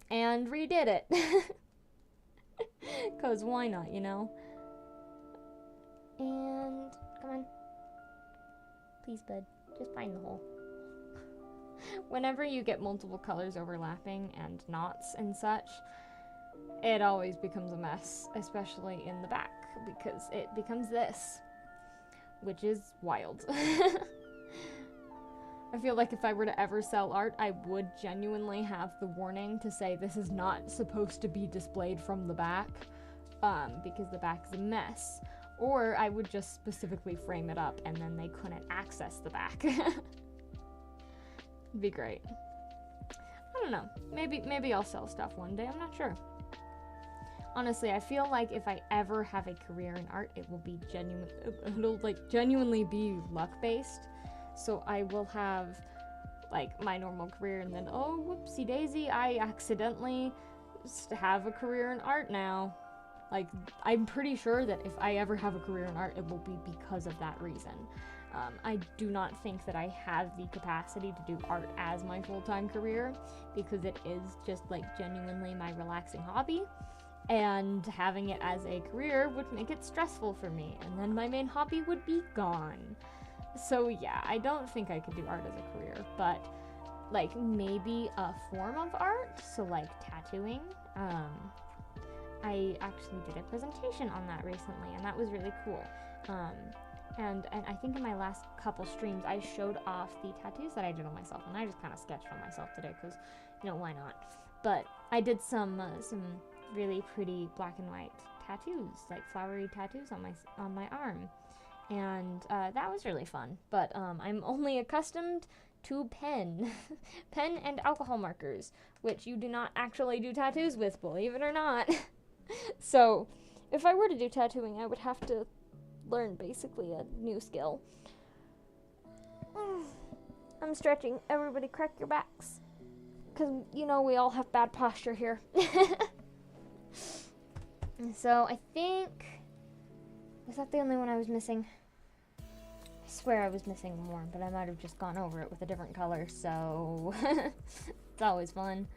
and redid it. 'Cause why not, you know? And come on. Please, bud, just find the hole. Whenever you get multiple colors overlapping and knots and such, it always becomes a mess, especially in the back, because it becomes this, which is wild. I feel like if I were to ever sell art, I would genuinely have the warning to say this is not supposed to be displayed from the back, because the back is a mess. Or I would just specifically frame it up and then they couldn't access the back. It'd be great. don't know. Maybe I'll sell stuff one day. I'm not sure. Honestly, I feel like if I ever have a career in art, it will be it'll like genuinely be luck-based. So I will have like my normal career and then, oh, whoopsie daisy, I accidentally have a career in art now. Like, I'm pretty sure that if I ever have a career in art, it will be because of that reason. I do not think that I have the capacity to do art as my full-time career because it is just like genuinely my relaxing hobby. And having it as a career would make it stressful for me, and then my main hobby would be gone. So yeah, I don't think I could do art as a career, but like maybe a form of art, so like tattooing. I actually did a presentation on that recently, and that was really cool. And I think in my last couple streams, I showed off the tattoos that I did on myself, and I just kind of sketched on myself today, because, you know, why not? But I did some really pretty black and white tattoos, like flowery tattoos on my arm, and that was really fun. But I'm only accustomed to pen and alcohol markers, which you do not actually do tattoos with, believe it or not. So if I were to do tattooing, I would have to learn basically a new skill. I'm stretching. Everybody crack your backs, because you know we all have bad posture here. So I think, was that the only one I was missing? I swear I was missing more, but I might have just gone over it with a different color, so it's always fun.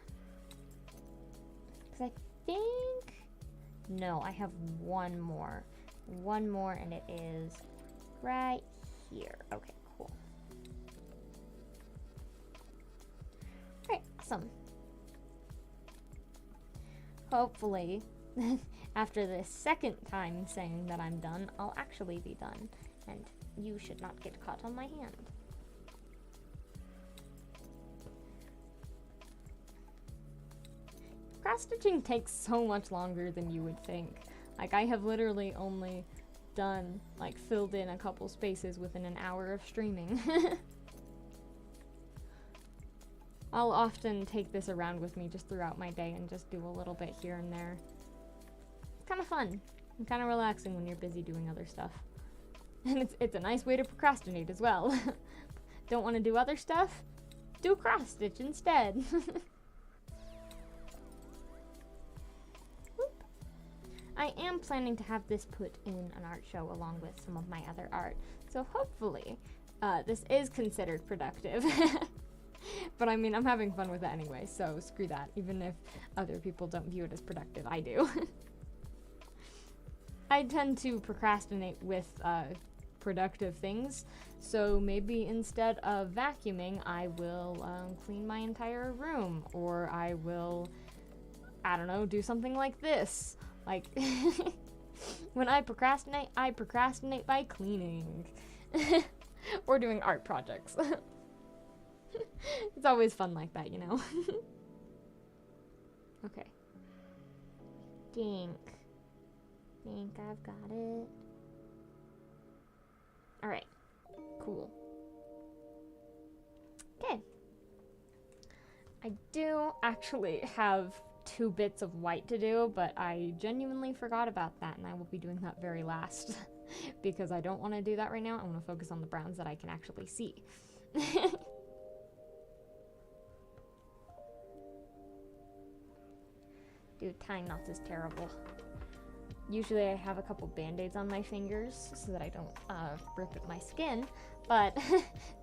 Because I think, no, I have one more, and it is right here. Okay, cool. Alright, awesome. Hopefully, after the second time saying that I'm done, I'll actually be done, and you should not get caught on my hand. Cross-stitching takes so much longer than you would think. Like, I have literally only done, like, filled in a couple spaces within an hour of streaming. I'll often take this around with me just throughout my day and just do a little bit here and there. It's kind of fun and kind of relaxing when you're busy doing other stuff. And it's a nice way to procrastinate as well. Don't want to do other stuff? Do cross-stitch instead. I am planning to have this put in an art show along with some of my other art, so hopefully this is considered productive. But I mean, I'm having fun with it anyway, so screw that. Even if other people don't view it as productive, I do. I tend to procrastinate with productive things, so maybe instead of vacuuming, I will clean my entire room, or I will, I don't know, do something like this. Like, when I procrastinate by cleaning. Or doing art projects. It's always fun like that, you know? Okay. Think I've got it. Alright. Cool. Okay. I do actually have 2 bits of white to do, but I genuinely forgot about that, and I will be doing that very last. Because I don't want to do that right now. I want to focus on the browns that I can actually see. Dude, tying knots is terrible. Usually I have a couple band-aids on my fingers so that I don't rip at my skin, but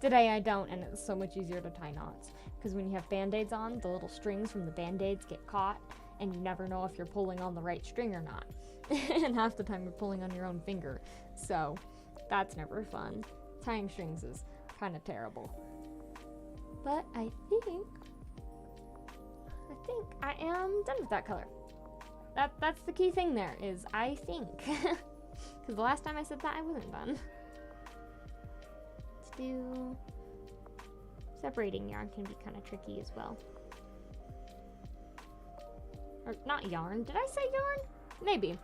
today I don't, and it's so much easier to tie knots. Because when you have band-aids on, the little strings from the band-aids get caught, and you never know if you're pulling on the right string or not. And half the time you're pulling on your own finger, so that's never fun. Tying strings is kind of terrible. But I think I am done with that color. That's the key thing there, is I think. Because the last time I said that, I wasn't done. Let's do... Separating yarn can be kind of tricky as well. Or, not yarn. Did I say yarn? Maybe.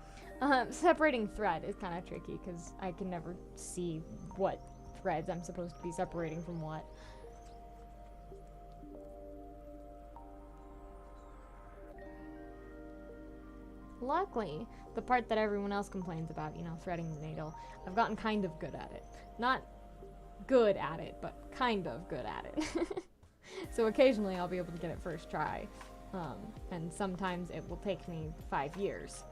Separating thread is kind of tricky, because I can never see what threads I'm supposed to be separating from what. luckily, the part that everyone else complains about, you know, threading the needle, I've gotten kind of good at it. Not good at it, but kind of good at it. So occasionally I'll be able to get it first try, and sometimes it will take me 5 years.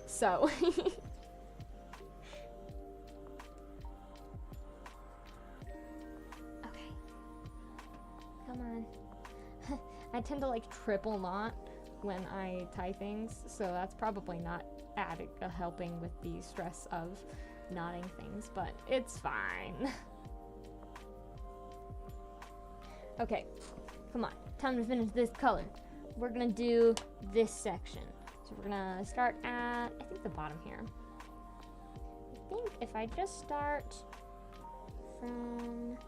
So okay, come on. I tend to like triple knot when I tie things, so that's probably not helping with the stress of knotting things, but it's fine. Okay, come on, time to finish this color. We're gonna do this section. So we're gonna start at, I think, the bottom here. I think if I just start from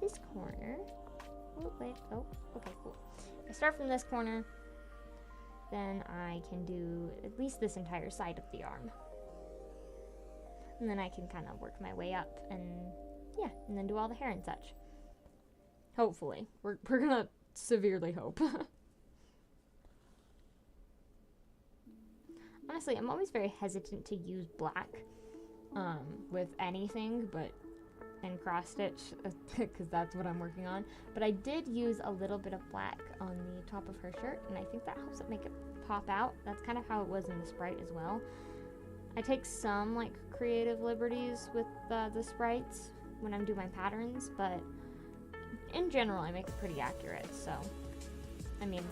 this corner. Oh, wait, oh, okay, cool. If I start from this corner, then I can do at least this entire side of the arm. And then I can kind of work my way up and, yeah, and then do all the hair and such. Hopefully. We're gonna severely hope. Honestly, I'm always very hesitant to use black with anything, but in cross stitch, because that's what I'm working on. But I did use a little bit of black on the top of her shirt, and I think that helps it make it pop out. That's kind of how it was in the sprite as well. I take some like creative liberties with the sprites when I'm doing my patterns, but in general I make it pretty accurate. So I mean,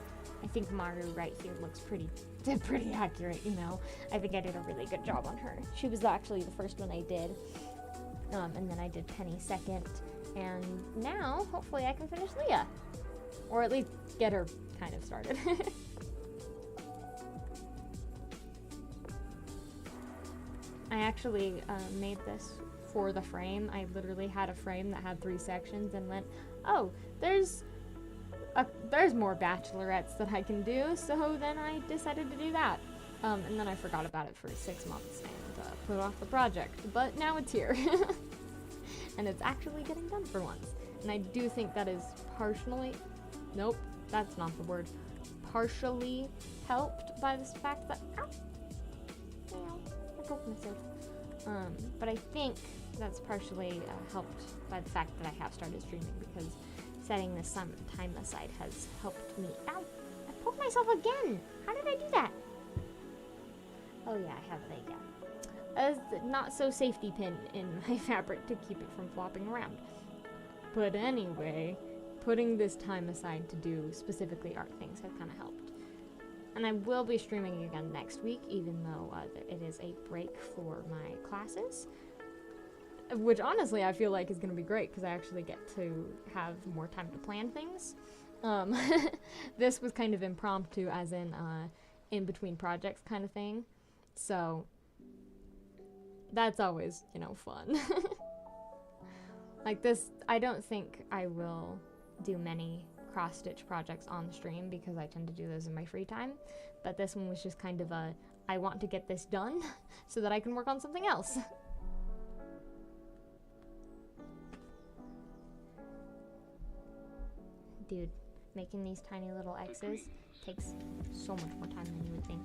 I think Maru right here looks pretty accurate, you know. I think I did a really good job on her. She was actually the first one I did, and then I did Penny second, and now hopefully I can finish Leah, or at least get her kind of started. I actually made this for the frame. I literally had a frame that had 3 sections and went, oh, there's more bachelorettes that I can do, so then I decided to do that. And then I forgot about it for 6 months and put off the project, but now it's here. And it's actually getting done for once. And I do think that is partially, nope, that's not the word, partially helped by this fact that, ow, I broke myself. But I think that's partially helped by the fact that I have started streaming, because setting this time aside has helped me. Ow! I poked myself again! How did I do that? Oh yeah, I have a not so safety pin in my fabric to keep it from flopping around. But anyway, putting this time aside to do specifically art things has kind of helped. And I will be streaming again next week, even though it is a break for my classes. Which honestly I feel like is going to be great, because I actually get to have more time to plan things. This was kind of impromptu, as in between projects kind of thing. So that's always, you know, fun. Like this, I don't think I will do many cross-stitch projects on the stream, because I tend to do those in my free time. But this one was just kind of I want to get this done so that I can work on something else. Dude, making these tiny little X's takes so much more time than you would think.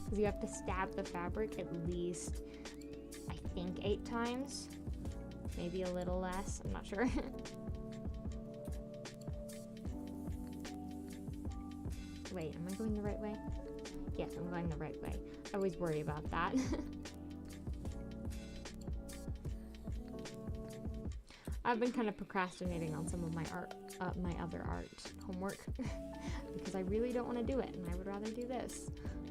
Because you have to stab the fabric at least, I think, 8 times. Maybe a little less, I'm not sure. Wait, am I going the right way? Yes, I'm going the right way. I always worry about that. I've been kind of procrastinating on some of my my other art homework because I really don't want to do it, and I would rather do this.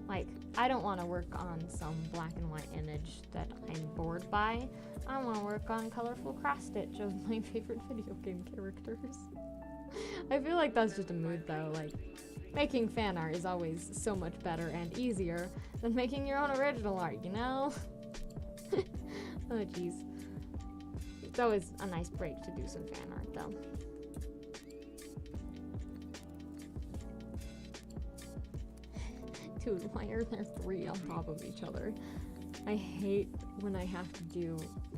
Like, I don't want to work on some black and white image that I'm bored by. I want to work on colorful cross stitch of my favorite video game characters. I feel like that's just a mood though. Like, making fan art is always so much better and easier than making your own original art, you know? Oh jeez. It's always a nice break to do some fan art though. Dude, why are there 3 on top of each other? I hate when I have to do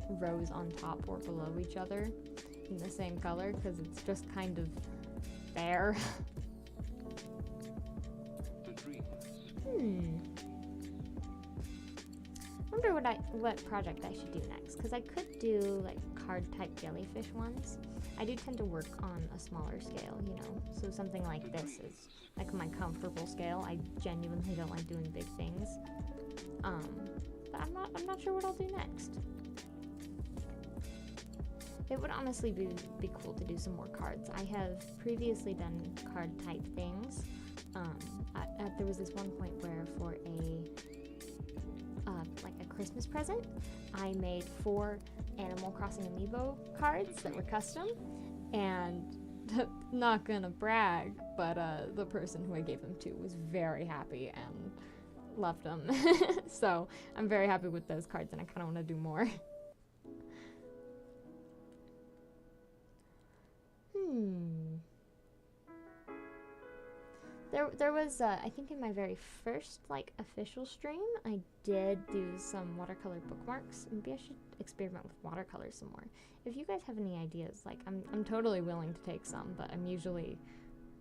rows on top or below each other in the same color, because it's just kind of there. I wonder what project I should do next, because I could do like card type jellyfish ones. I do tend to work on a smaller scale, you know, so something like this is like my comfortable scale. I genuinely don't like doing big things. But I'm not sure what I'll do next. It would honestly be cool to do some more cards. I have previously done card type things. There was this one point where for like a Christmas present, I made 4 Animal Crossing amiibo cards that were custom, and not gonna brag, but the person who I gave them to was very happy and loved them. So I'm very happy with those cards, and I kind of want to do more. There was, I think in my very first, like, official stream, I did do some watercolor bookmarks. Maybe I should experiment with watercolors some more. If you guys have any ideas, like, I'm totally willing to take some, but I'm usually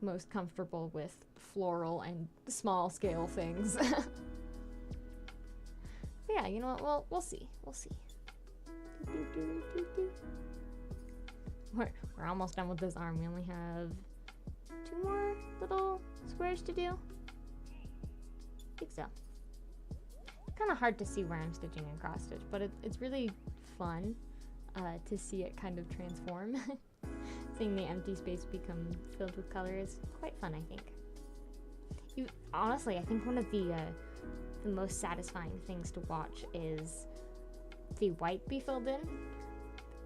most comfortable with floral and small scale things. But yeah, you know what, we'll see. We're almost done with this arm. We only have 2 more little squares to do. I think so. Kind of hard to see where I'm stitching and cross stitch, but it's really fun to see it kind of transform. Seeing the empty space become filled with color is quite fun, I think. Honestly, I think one of the most satisfying things to watch is the white be filled in.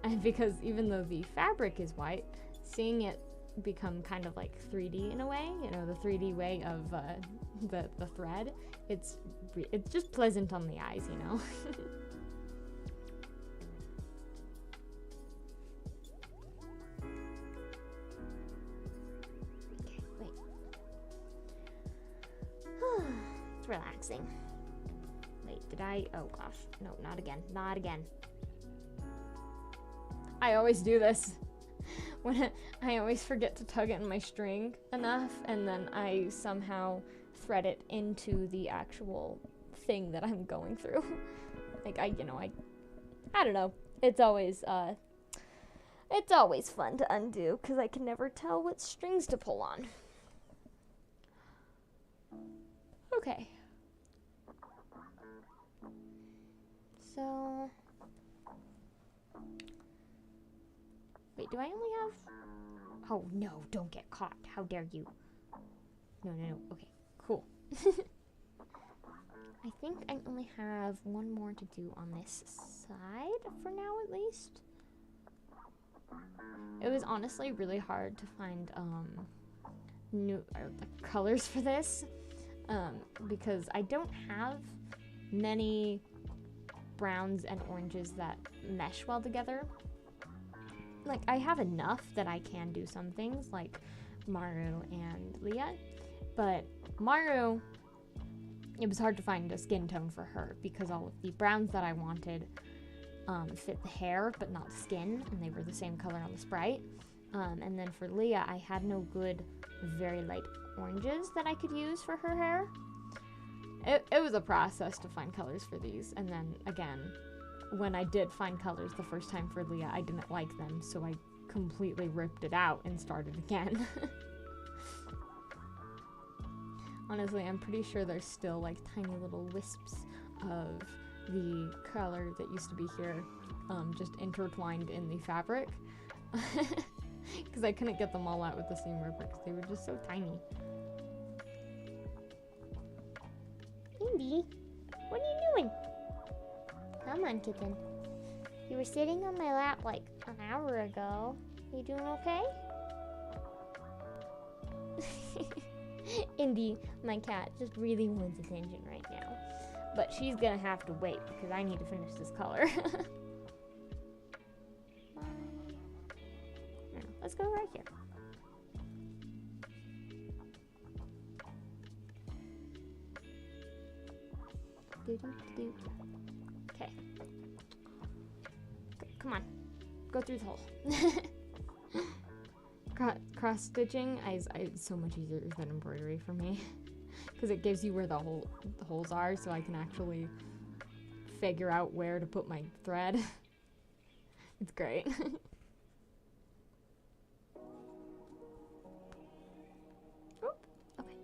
And because even though the fabric is white, seeing it become kind of like 3D in a way, you know, the 3D way of the thread, it's just pleasant on the eyes, you know. Okay, wait. It's relaxing. Wait, did I? Oh gosh, no, not again. I always do this. When I always forget to tug it in my string enough, and then I somehow thread it into the actual thing that I'm going through. Like I don't know. It's always fun to undo because I can never tell what strings to pull on. Okay. So wait, do I only have... Oh, no, don't get caught. How dare you. No. Okay, cool. I think I only have one more to do on this side, for now at least. It was honestly really hard to find new colors for this, because I don't have many browns and oranges that mesh well together. Like, I have enough that I can do some things, like Maru and Leah, but Maru, it was hard to find a skin tone for her because all of the browns that I wanted fit the hair but not the skin, and they were the same color on the sprite. And then for Leah, I had no good very light oranges that I could use for her hair. It was a process to find colors for these, and then again, when I did find colors the first time for Leah, I didn't like them, so I completely ripped it out and started again. Honestly, I'm pretty sure there's still like tiny little wisps of the color that used to be here, just intertwined in the fabric. Because I couldn't get them all out with the seam ripper because they were just so tiny. Indy, what are you doing? Come on, kitten. You were sitting on my lap like an hour ago. You doing okay? Indy, my cat, just really wants attention right now. But she's gonna have to wait because I need to finish this color. Let's go right here. Okay. Come on. Go through the hole. Cross stitching is so much easier than embroidery for me. because it gives you where the holes are, so I can actually figure out where to put my thread. It's great. Oh, okay.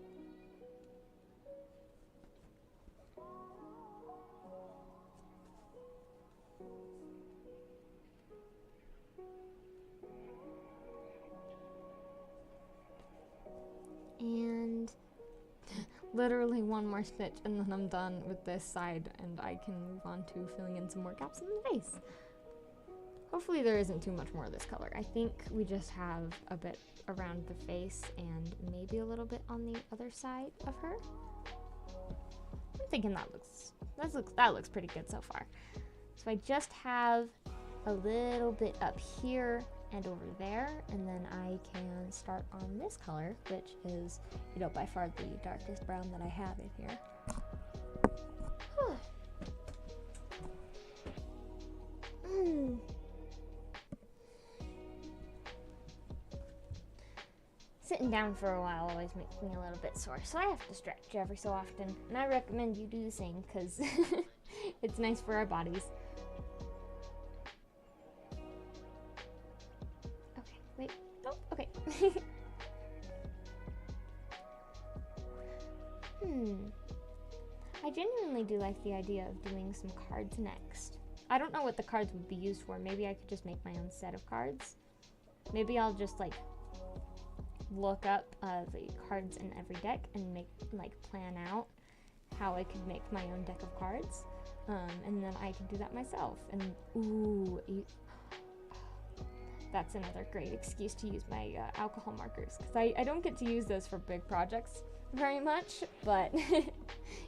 And literally one more stitch and then I'm done with this side and I can move on to filling in some more gaps in the face. Hopefully there isn't too much more of this color. I think we just have a bit around the face and maybe a little bit on the other side of her. I'm thinking that looks pretty good so far. So I just have a little bit up here and over there, and then I can start on this color, which is, you know, by far the darkest brown that I have in here. Sitting down for a while always makes me a little bit sore, so I have to stretch every so often, and I recommend you do the same because it's nice for our bodies. Okay, wait. Oh, okay. I genuinely do like the idea of doing some cards next. I don't know what the cards would be used for. Maybe I could just make my own set of cards. Maybe I'll just like look up the cards in every deck and plan out how I could make my own deck of cards, and then I can do that myself. And ooh, that's another great excuse to use my alcohol markers, because I don't get to use those for big projects very much, but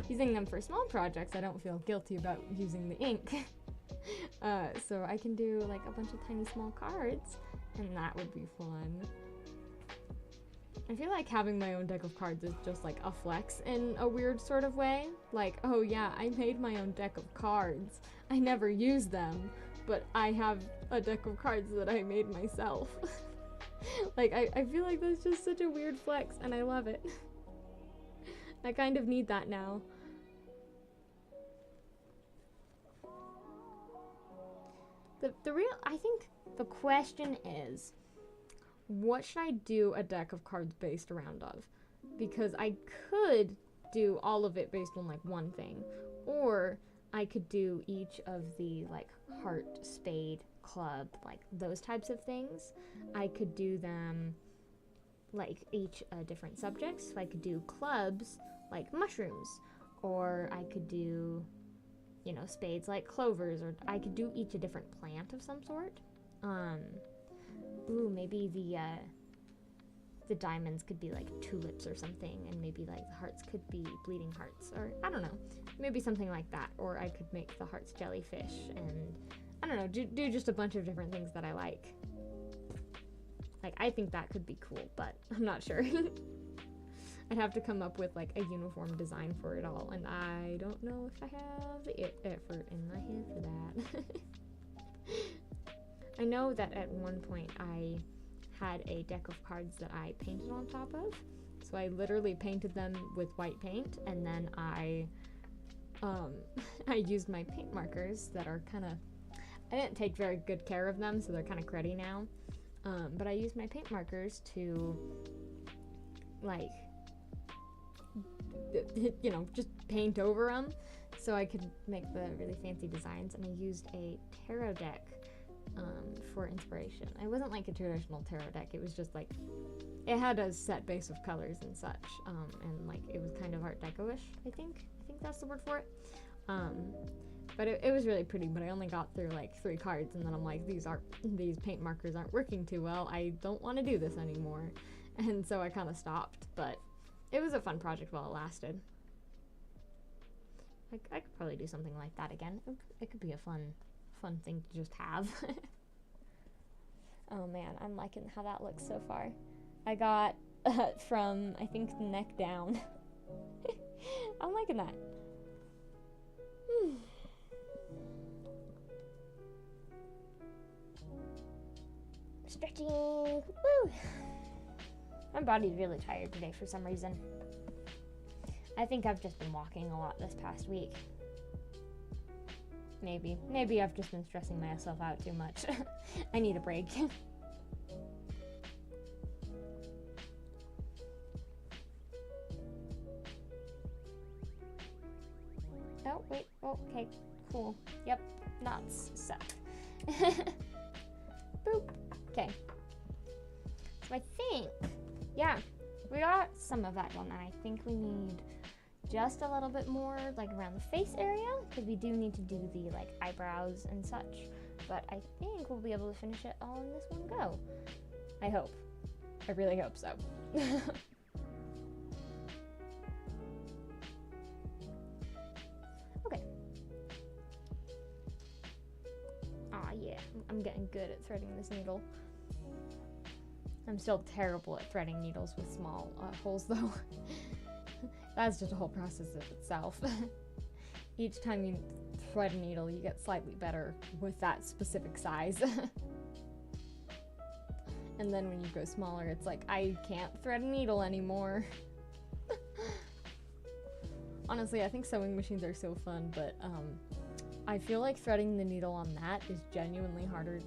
using them for small projects I don't feel guilty about using the ink. So I can do like a bunch of tiny small cards, and that would be fun. I feel like having my own deck of cards is just like a flex in a weird sort of way. Like, oh yeah, I made my own deck of cards. I never use them, but I have a deck of cards that I made myself. Like, I feel like that's just such a weird flex, and I love it. I kind of need that now. I think the question is, what should I do a deck of cards based around of? Because I could do all of it based on like one thing, or I could do each of the like heart, spade, club, like those types of things. I could do them like each different subjects. So I could do clubs like mushrooms, or I could do, you know, spades like clovers, or I could do each a different plant of some sort. Ooh, maybe the diamonds could be like tulips or something, and maybe like the hearts could be bleeding hearts, or I don't know, maybe something like that. Or I could make the hearts jellyfish, and I don't know, do just a bunch of different things that I like. Like, I think that could be cool, but I'm not sure. I'd have to come up with like a uniform design for it all, and I don't know if I have the effort in my head for that. I know that at one point I had a deck of cards that I painted on top of. So I literally painted them with white paint, and then I used my paint markers that are kind of, I didn't take very good care of them, so they're kind of cruddy now. But I used my paint markers to, like, you know, just paint over them so I could make the really fancy designs. And I used a tarot deck for inspiration. It wasn't like a traditional tarot deck. It was just like, it had a set base of colors and such, and like it was kind of Art Deco-ish. I think that's the word for it. But it was really pretty. But I only got through like 3 cards, and then I'm like, these paint markers aren't working too well. I don't want to do this anymore, and so I kind of stopped. But it was a fun project while it lasted. I could probably do something like that again. It could be a fun thing to just have. Oh man, I'm liking how that looks so far. I got from, I think, the neck down. I'm liking that. Stretching. Woo! My body's really tired today for some reason. I think I've just been walking a lot this past week. Maybe I've just been stressing myself out too much. I need a break. Oh, wait. Oh, okay. Cool. Yep. Nuts suck. Boop. Okay. So I think, yeah, we got some of that done. And I think we need just a little bit more, like, around the face area, because we do need to do the, like, eyebrows and such. But I think we'll be able to finish it all in this one go. I hope. I really hope so. Okay. Aw, yeah. I'm getting good at threading this needle. I'm still terrible at threading needles with small holes, though. That's just a whole process of itself. Each time you thread a needle, you get slightly better with that specific size. And then when you go smaller, it's like, I can't thread a needle anymore. Honestly, I think sewing machines are so fun, but I feel like threading the needle on that is genuinely harder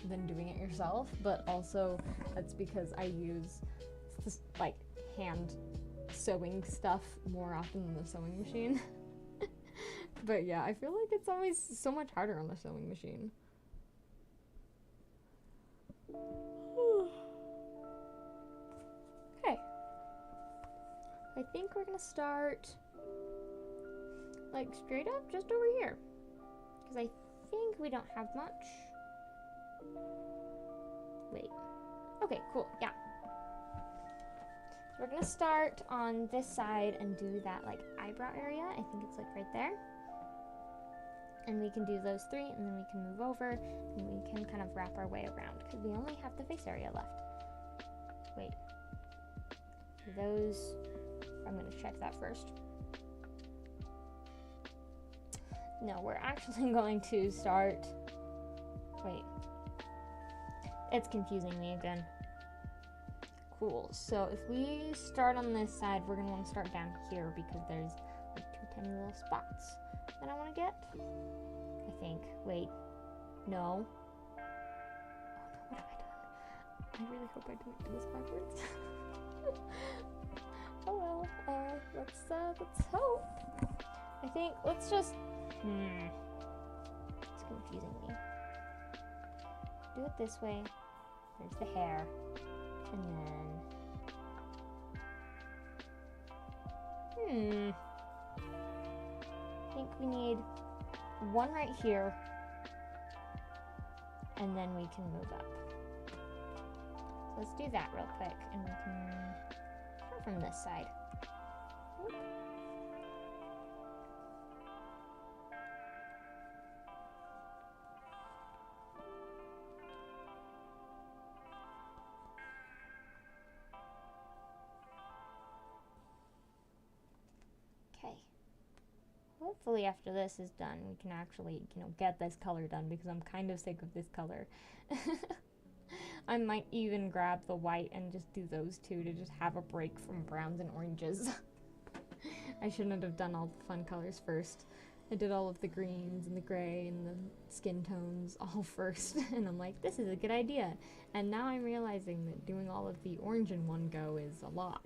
than doing it yourself, but also that's because I use this, like, hand sewing stuff more often than the sewing machine. But yeah, I feel like it's always so much harder on the sewing machine. Okay. I think we're gonna start, like, straight up just over here, because I think we don't have much. Wait. Okay, cool. Yeah. So we're gonna start on this side and do that, like, eyebrow area. I think it's, like, right there. And we can do those three, and then we can move over, and we can kind of wrap our way around, because we only have the face area left. Wait. Those, I'm gonna check that first. No, we're actually going to start, wait. It's confusing me again. Cool, so if we start on this side, we're gonna wanna start down here because there's, like, 2 tiny little spots that I wanna get. I think. Wait. No. Oh no, what have I done? I really hope I didn't do this backwards. Oh well, let's hope. I think, let's just, it's confusing me. Do it this way. There's the hair. And then, I think we need one right here, and then we can move up. So let's do that real quick, and we can start from this side. Whoop. Hopefully after this is done, we can actually, get this color done, because I'm kind of sick of this color. I might even grab the white and just do those two to just have a break from browns and oranges. I shouldn't have done all the fun colors first. I did all of the greens and the gray and the skin tones all first, and I'm like, this is a good idea. And now I'm realizing that doing all of the orange in one go is a lot.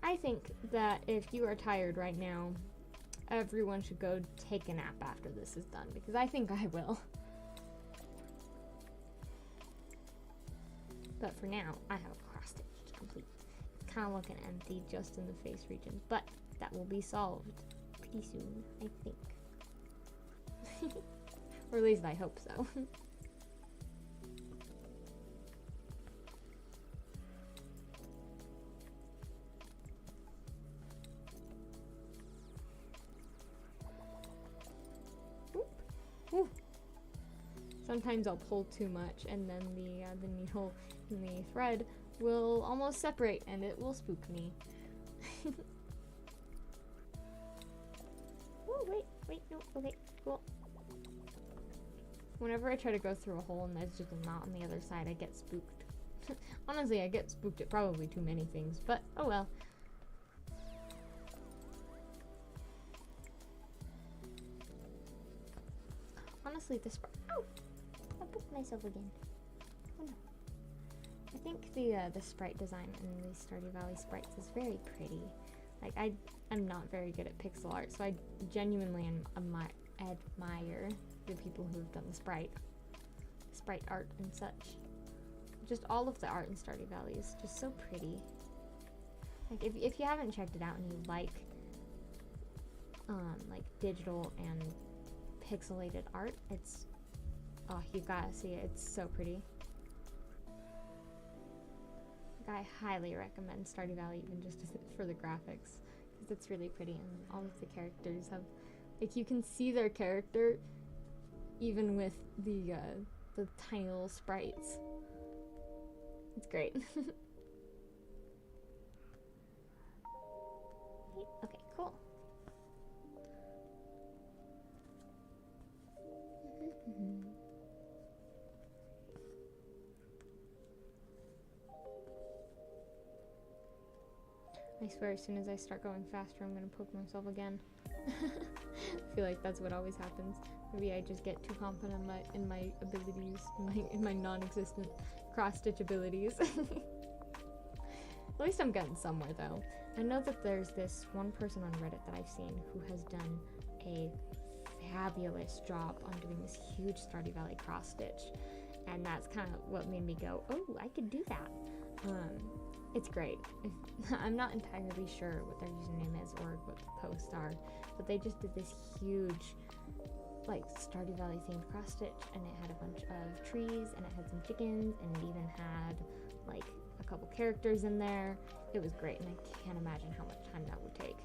I think that if you are tired right now, everyone should go take a nap after this is done, because I think I will. But for now, I have a cross stitch to complete. It's kind of looking empty just in the face region, but that will be solved pretty soon, I think. Or at least I hope so. Sometimes I'll pull too much, and then the needle and the thread will almost separate, and it will spook me. Oh, wait, no, okay, cool. Whenever I try to go through a hole and there's just a knot on the other side, I get spooked. Honestly, I get spooked at probably too many things, but oh well. Honestly, this ow! I booked myself again. Oh no. I think the sprite design in these Stardew Valley sprites is very pretty. Like, I'm not very good at pixel art, so I genuinely admire the people who have done the sprite art and such. Just all of the art in Stardew Valley is just so pretty. Like, if you haven't checked it out and you like digital and pixelated art, it's, oh, you've got to see it. It's so pretty. Like, I highly recommend Stardew Valley even just for the graphics, because it's really pretty and all of the characters have, like, you can see their character even with the tiny little sprites. It's great. Okay, cool. I swear, as soon as I start going faster, I'm gonna poke myself again. I feel like that's what always happens. Maybe I just get too confident in my abilities, in my non-existent cross-stitch abilities. At least I'm getting somewhere, though. I know that there's this one person on Reddit that I've seen who has done a fabulous job on doing this huge Stardew Valley cross-stitch, and that's kind of what made me go, oh, I could do that. It's great. I'm not entirely sure what their username is or what the posts are, but they just did this huge, like, Stardew Valley themed cross stitch, and it had a bunch of trees, and it had some chickens, and it even had, like, a couple characters in there. It was great, and I can't imagine how much time that would take.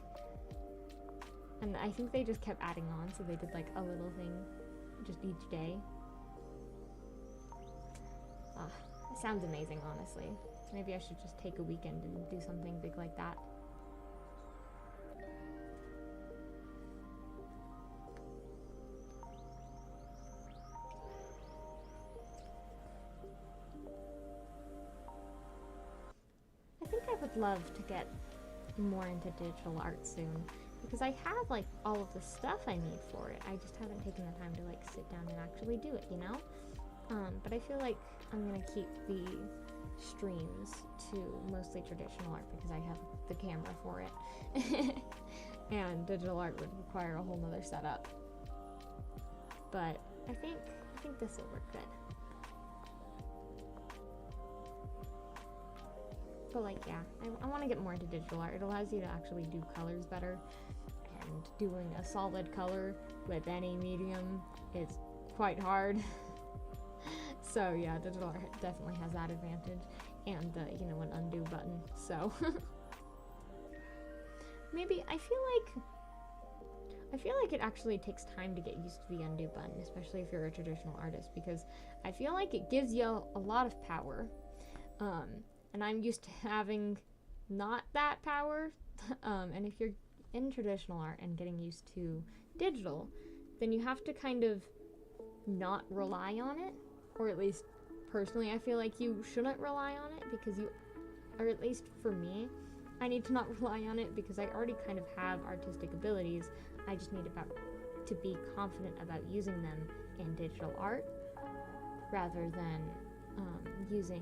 And I think they just kept adding on, so they did, like, a little thing just each day. It sounds amazing, honestly. Maybe I should just take a weekend and do something big like that. I think I would love to get more into digital art soon, because I have, like, all of the stuff I need for it. I just haven't taken the time to, like, sit down and actually do it, you know? But I feel like I'm gonna keep the streams to mostly traditional art because I have the camera for it. And digital art would require a whole nother setup. But I think this will work good. But, like, yeah, I want to get more into digital art. It allows you to actually do colors better, and doing a solid color with any medium is quite hard. So yeah, digital art definitely has that advantage, and you know, an undo button. So maybe I feel like it actually takes time to get used to the undo button, especially if you're a traditional artist, because I feel like it gives you a lot of power, and I'm used to having not that power. And if you're in traditional art and getting used to digital, then you have to kind of not rely on it. Or at least, personally, I feel like you shouldn't rely on it, because or at least for me, I need to not rely on it because I already kind of have artistic abilities. I just need to be confident about using them in digital art, rather than using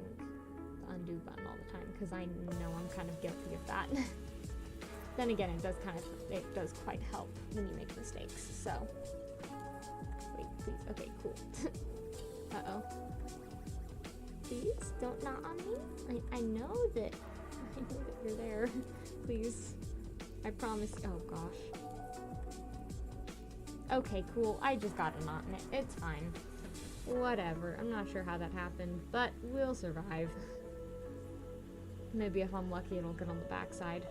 the undo button all the time, because I know I'm kind of guilty of that. Then again, it does quite help when you make mistakes, so. Wait, please, okay, cool. Uh-oh. Please, don't knock on me. I know that you're there. Please. I promise. Oh, gosh. Okay, cool. I just got a knot in it. It's fine. Whatever. I'm not sure how that happened, but we'll survive. Maybe if I'm lucky, it'll get on the backside.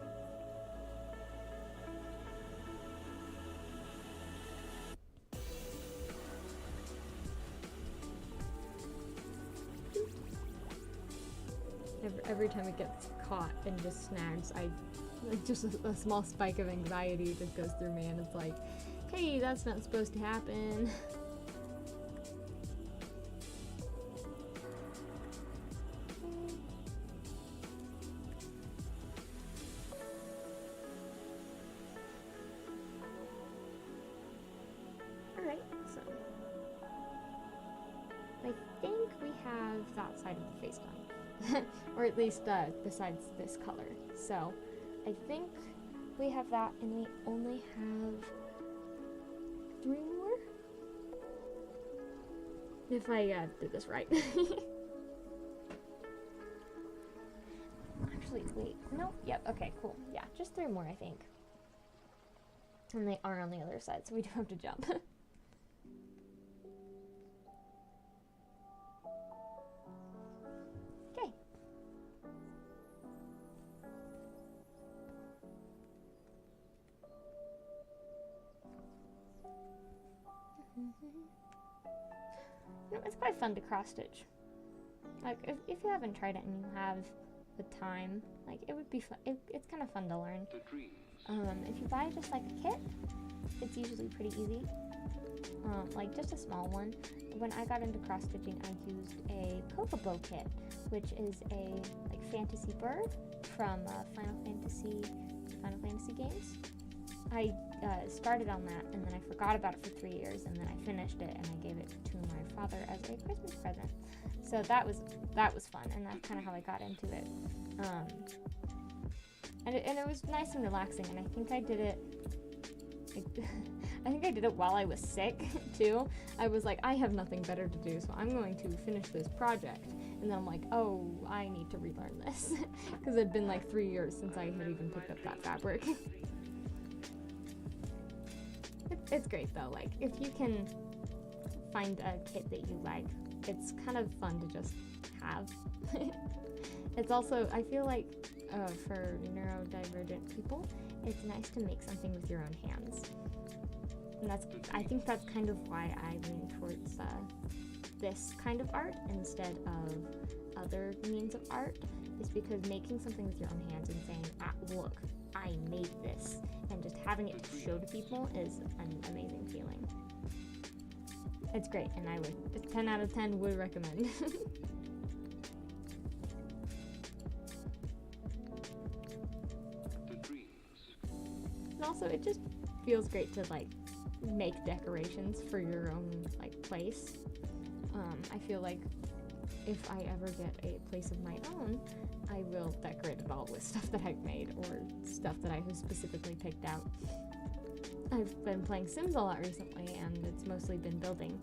Every time it gets caught and just snags, just a small spike of anxiety just goes through me, and it's like, hey, that's not supposed to happen. I think we have that side of the face done. Or at least besides this color. So I think we have that, and we only have 3 more? If I did this right. Actually, wait. No, yep, okay, cool. Yeah, just 3 more, I think. And they are on the other side, so we do have to jump. Okay. You know, it's quite fun to cross stitch. Like, if you haven't tried it and you have the time, like, it would be fun. It's kind of fun to learn. If you buy just like a kit, it's usually pretty easy. Like just a small one. When I got into cross stitching, I used a Kokobo kit, which is a like fantasy bird from Final Fantasy games. I started on that, and then I forgot about it for 3 years, and then I finished it, and I gave it to my father as a Christmas present. So that was fun, and that's kind of how I got into it. And it was nice and relaxing, and I think I did it. I think I did it while I was sick too. I was like, I have nothing better to do, so I'm going to finish this project. And then I'm like, oh, I need to relearn this because it'd been like 3 years since I had even picked up that fabric. It's great though. Like if you can find a kit that you like, it's kind of fun to just have. It's also, I feel like for neurodivergent people, it's nice to make something with your own hands. And I think that's kind of why I lean towards this kind of art instead of other means of art, is because making something with your own hands and saying, look, I made this, and just having it to show to people is an amazing feeling. It's great, and I would, 10 out of 10 would recommend. And also, it just feels great to like make decorations for your own like place. I feel like if I ever get a place of my own, I will decorate it all with stuff that I've made or stuff that I have specifically picked out. I've been playing Sims a lot recently, and it's mostly been building.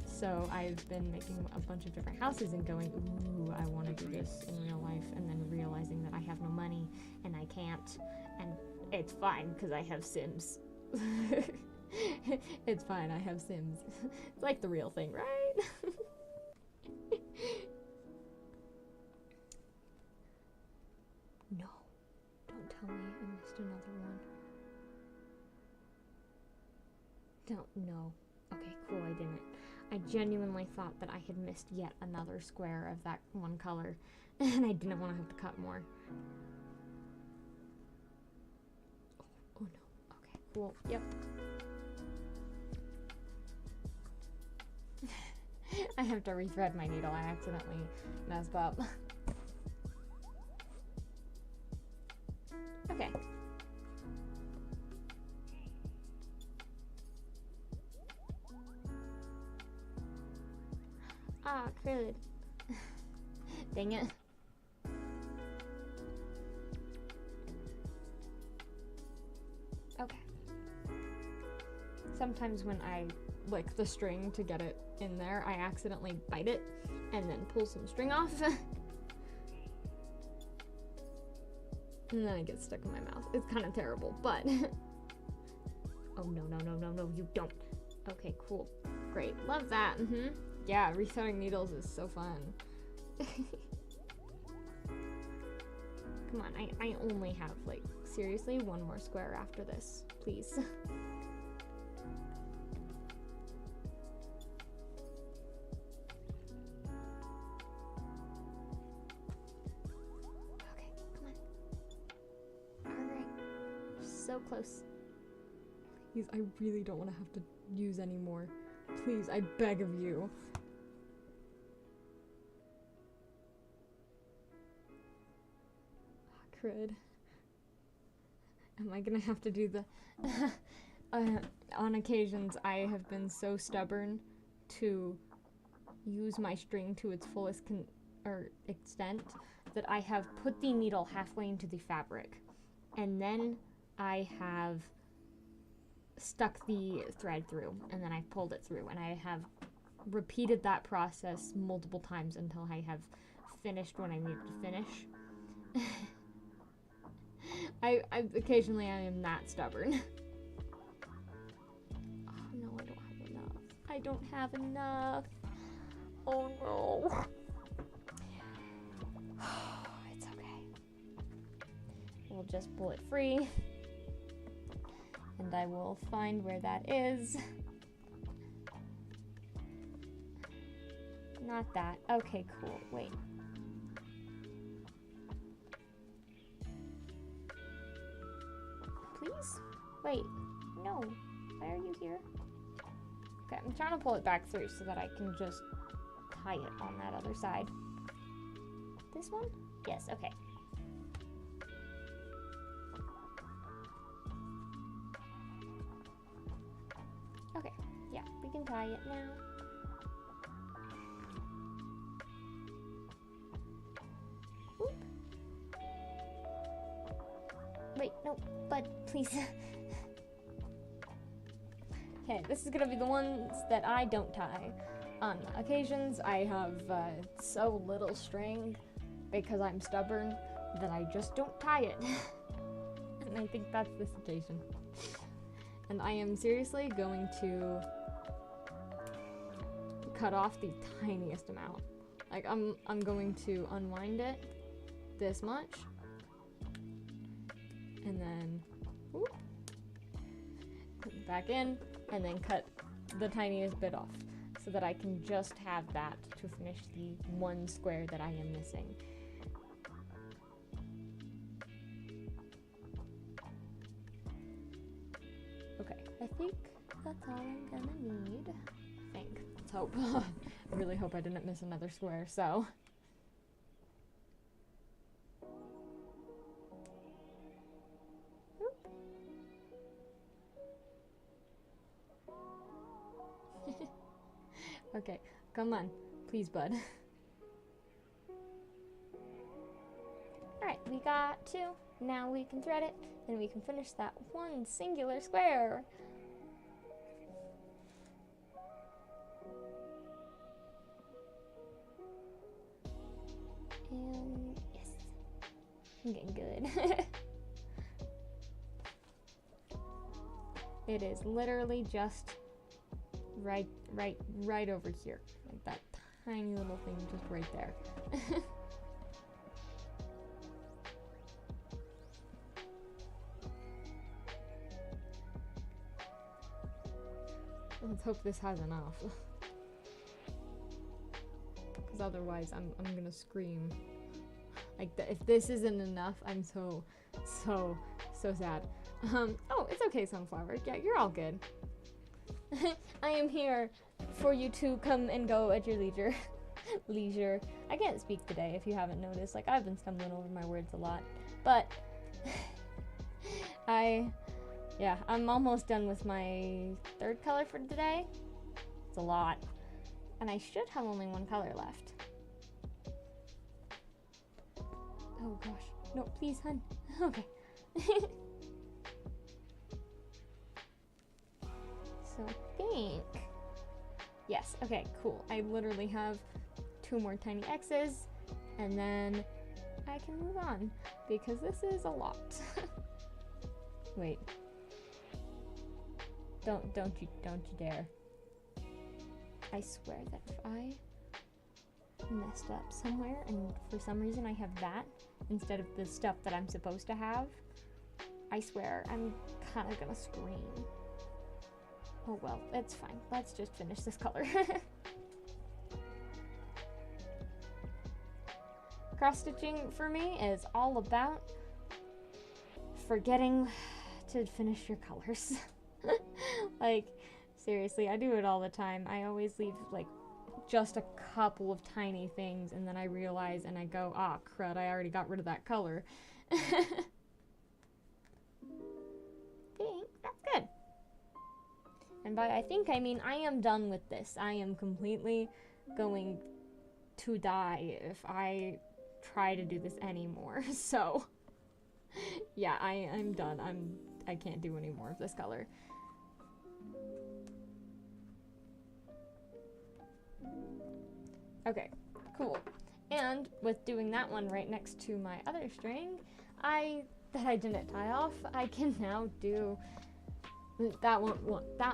So I've been making a bunch of different houses and going, ooh, I want to do this in real life, and then realizing that I have no money and I can't, and it's fine because I have Sims. It's fine, I have Sims. It's like the real thing, right? No, don't tell me I missed another one. No. Okay, cool, I didn't. I genuinely thought that I had missed yet another square of that one color, and I didn't want to have to cut more. Oh no. Okay, cool. Yep. I have to rethread my needle. I accidentally messed up. Okay. Ah, crud. Dang it. Okay. Sometimes when I lick the string to get it in there, I accidentally bite it and then pull some string off. And then it gets stuck in my mouth. It's kind of terrible, but... Oh, no, you don't. Okay, cool. Great. Love that. Yeah, rethreading needles is so fun. Come on, I only have, like, seriously, one more square after this. Please. Okay, come on. Alright. So close. Please, I really don't want to have to use any more. Please, I beg of you. Crud. Am I gonna have to do the... on occasions, I have been so stubborn to use my string to its fullest extent that I have put the needle halfway into the fabric, and then I have stuck the thread through, and then I've pulled it through, and I have repeated that process multiple times until I have finished what I needed to finish. I occasionally I am that stubborn. Oh no, I don't have enough. I don't have enough. Oh no. It's okay. We'll just pull it free. And I will find where that is. Not that. Okay, cool. Wait. Please? Wait. No. Why are you here? Okay, I'm trying to pull it back through so that I can just tie it on that other side. This one? Yes, okay. Okay, yeah, we can tie it now. Oop. Wait, no, bud, please. Okay, this is gonna be the ones that I don't tie. On occasions, I have so little string because I'm stubborn that I just don't tie it. And I think that's this occasion. And I am seriously going to cut off the tiniest amount. Like, I'm going to unwind it this much. And then, whoop, put it back in, and then cut the tiniest bit off so that I can just have that to finish the one square that I am missing. Okay, I think that's all I'm gonna need. I think. Let's hope. I really hope I didn't miss another square, so. Okay, come on. Please, bud. Alright, we got 2. Now we can thread it, and we can finish that one singular square. And yes, I'm getting good. It is literally just right over here. Like that tiny little thing just right there. Let's hope this has enough. Because otherwise I'm gonna scream. Like, if this isn't enough, I'm so sad. Oh, it's okay, Sunflower. Yeah, you're all good. I am here for you to come and go at your leisure. Leisure. I can't speak today, if you haven't noticed. Like, I've been stumbling over my words a lot. But, I'm almost done with my 3rd color for today. It's a lot. And I should have only 1 color left. Oh gosh. No, please, hun. Okay. So I think, yes, okay, cool. I literally have 2 more tiny X's, and then I can move on, because this is a lot. Wait. Don't you dare. I swear that if I messed up somewhere, and for some reason I have that, instead of the stuff that I'm supposed to have, I swear I'm kind of gonna scream. Oh well, it's fine. Let's just finish this color. Cross-stitching for me is all about forgetting to finish your colors. Like, seriously, I do it all the time. I always leave, like, just a couple of tiny things, and then I realize and I go, ah, crud, I already got rid of that color. Think that's good. And by I think, I mean I am done with this. I am completely going to die if I try to do this anymore. So, yeah, I'm done. I can't do any more of this color. Okay, cool. And with doing that one right next to my other string, that I didn't tie off, I can now do that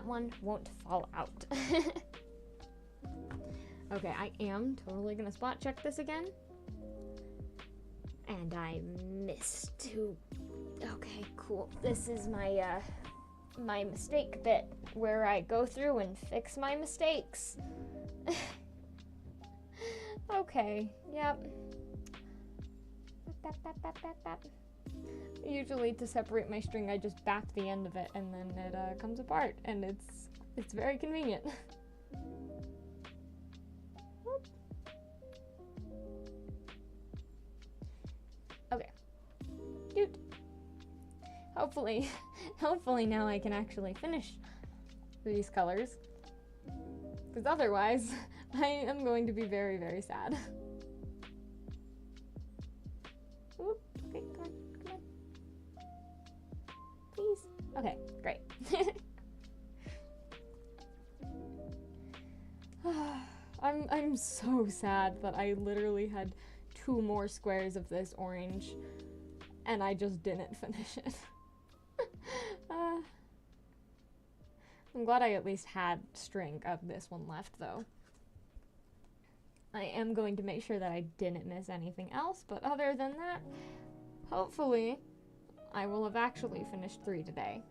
one won't fall out. Okay, I am totally gonna spot check this again. And I missed too. Okay, cool. This is my my mistake bit where I go through and fix my mistakes. Okay, yep. Usually to separate my string, I just back the end of it and then it comes apart, and it's very convenient. Okay. Cute. Hopefully now I can actually finish these colors. Because otherwise, I am going to be very, very sad. Oop, okay, come on. Please. Okay, great. I'm so sad that I literally had 2 more squares of this orange and I just didn't finish it. I'm glad I at least had string of this one left though. I am going to make sure that I didn't miss anything else, but other than that, hopefully I will have actually finished 3 today.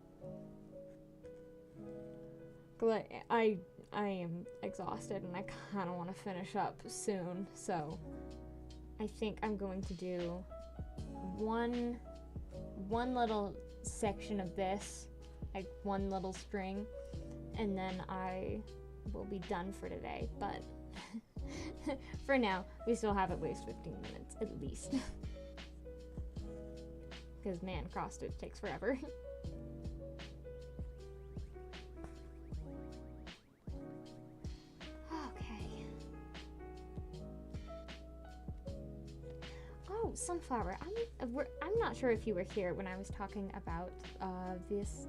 I am exhausted and I kind of want to finish up soon, so I think I'm going to do one little section of this, like one little string, and then I will be done for today, but for now, we still have at least 15 minutes, at least. Because, man, cross stitch takes forever. Okay. Oh, sunflower. I'm not sure if you were here when I was talking about this.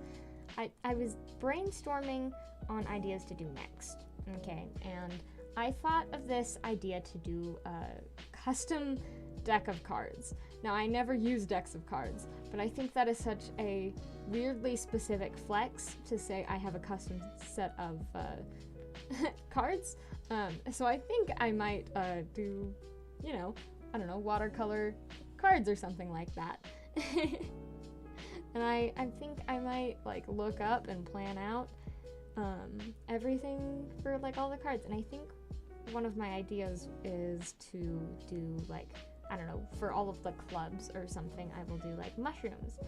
I was brainstorming on ideas to do next, okay, and I thought of this idea to do a custom deck of cards. Now, I never use decks of cards, but I think that is such a weirdly specific flex to say I have a custom set of cards. So I think I might do, you know, I don't know, watercolor cards or something like that. And I think I might like look up and plan out everything for like all the cards. And I think one of my ideas is to do like, I don't know, for all of the clubs or something, I will do like mushrooms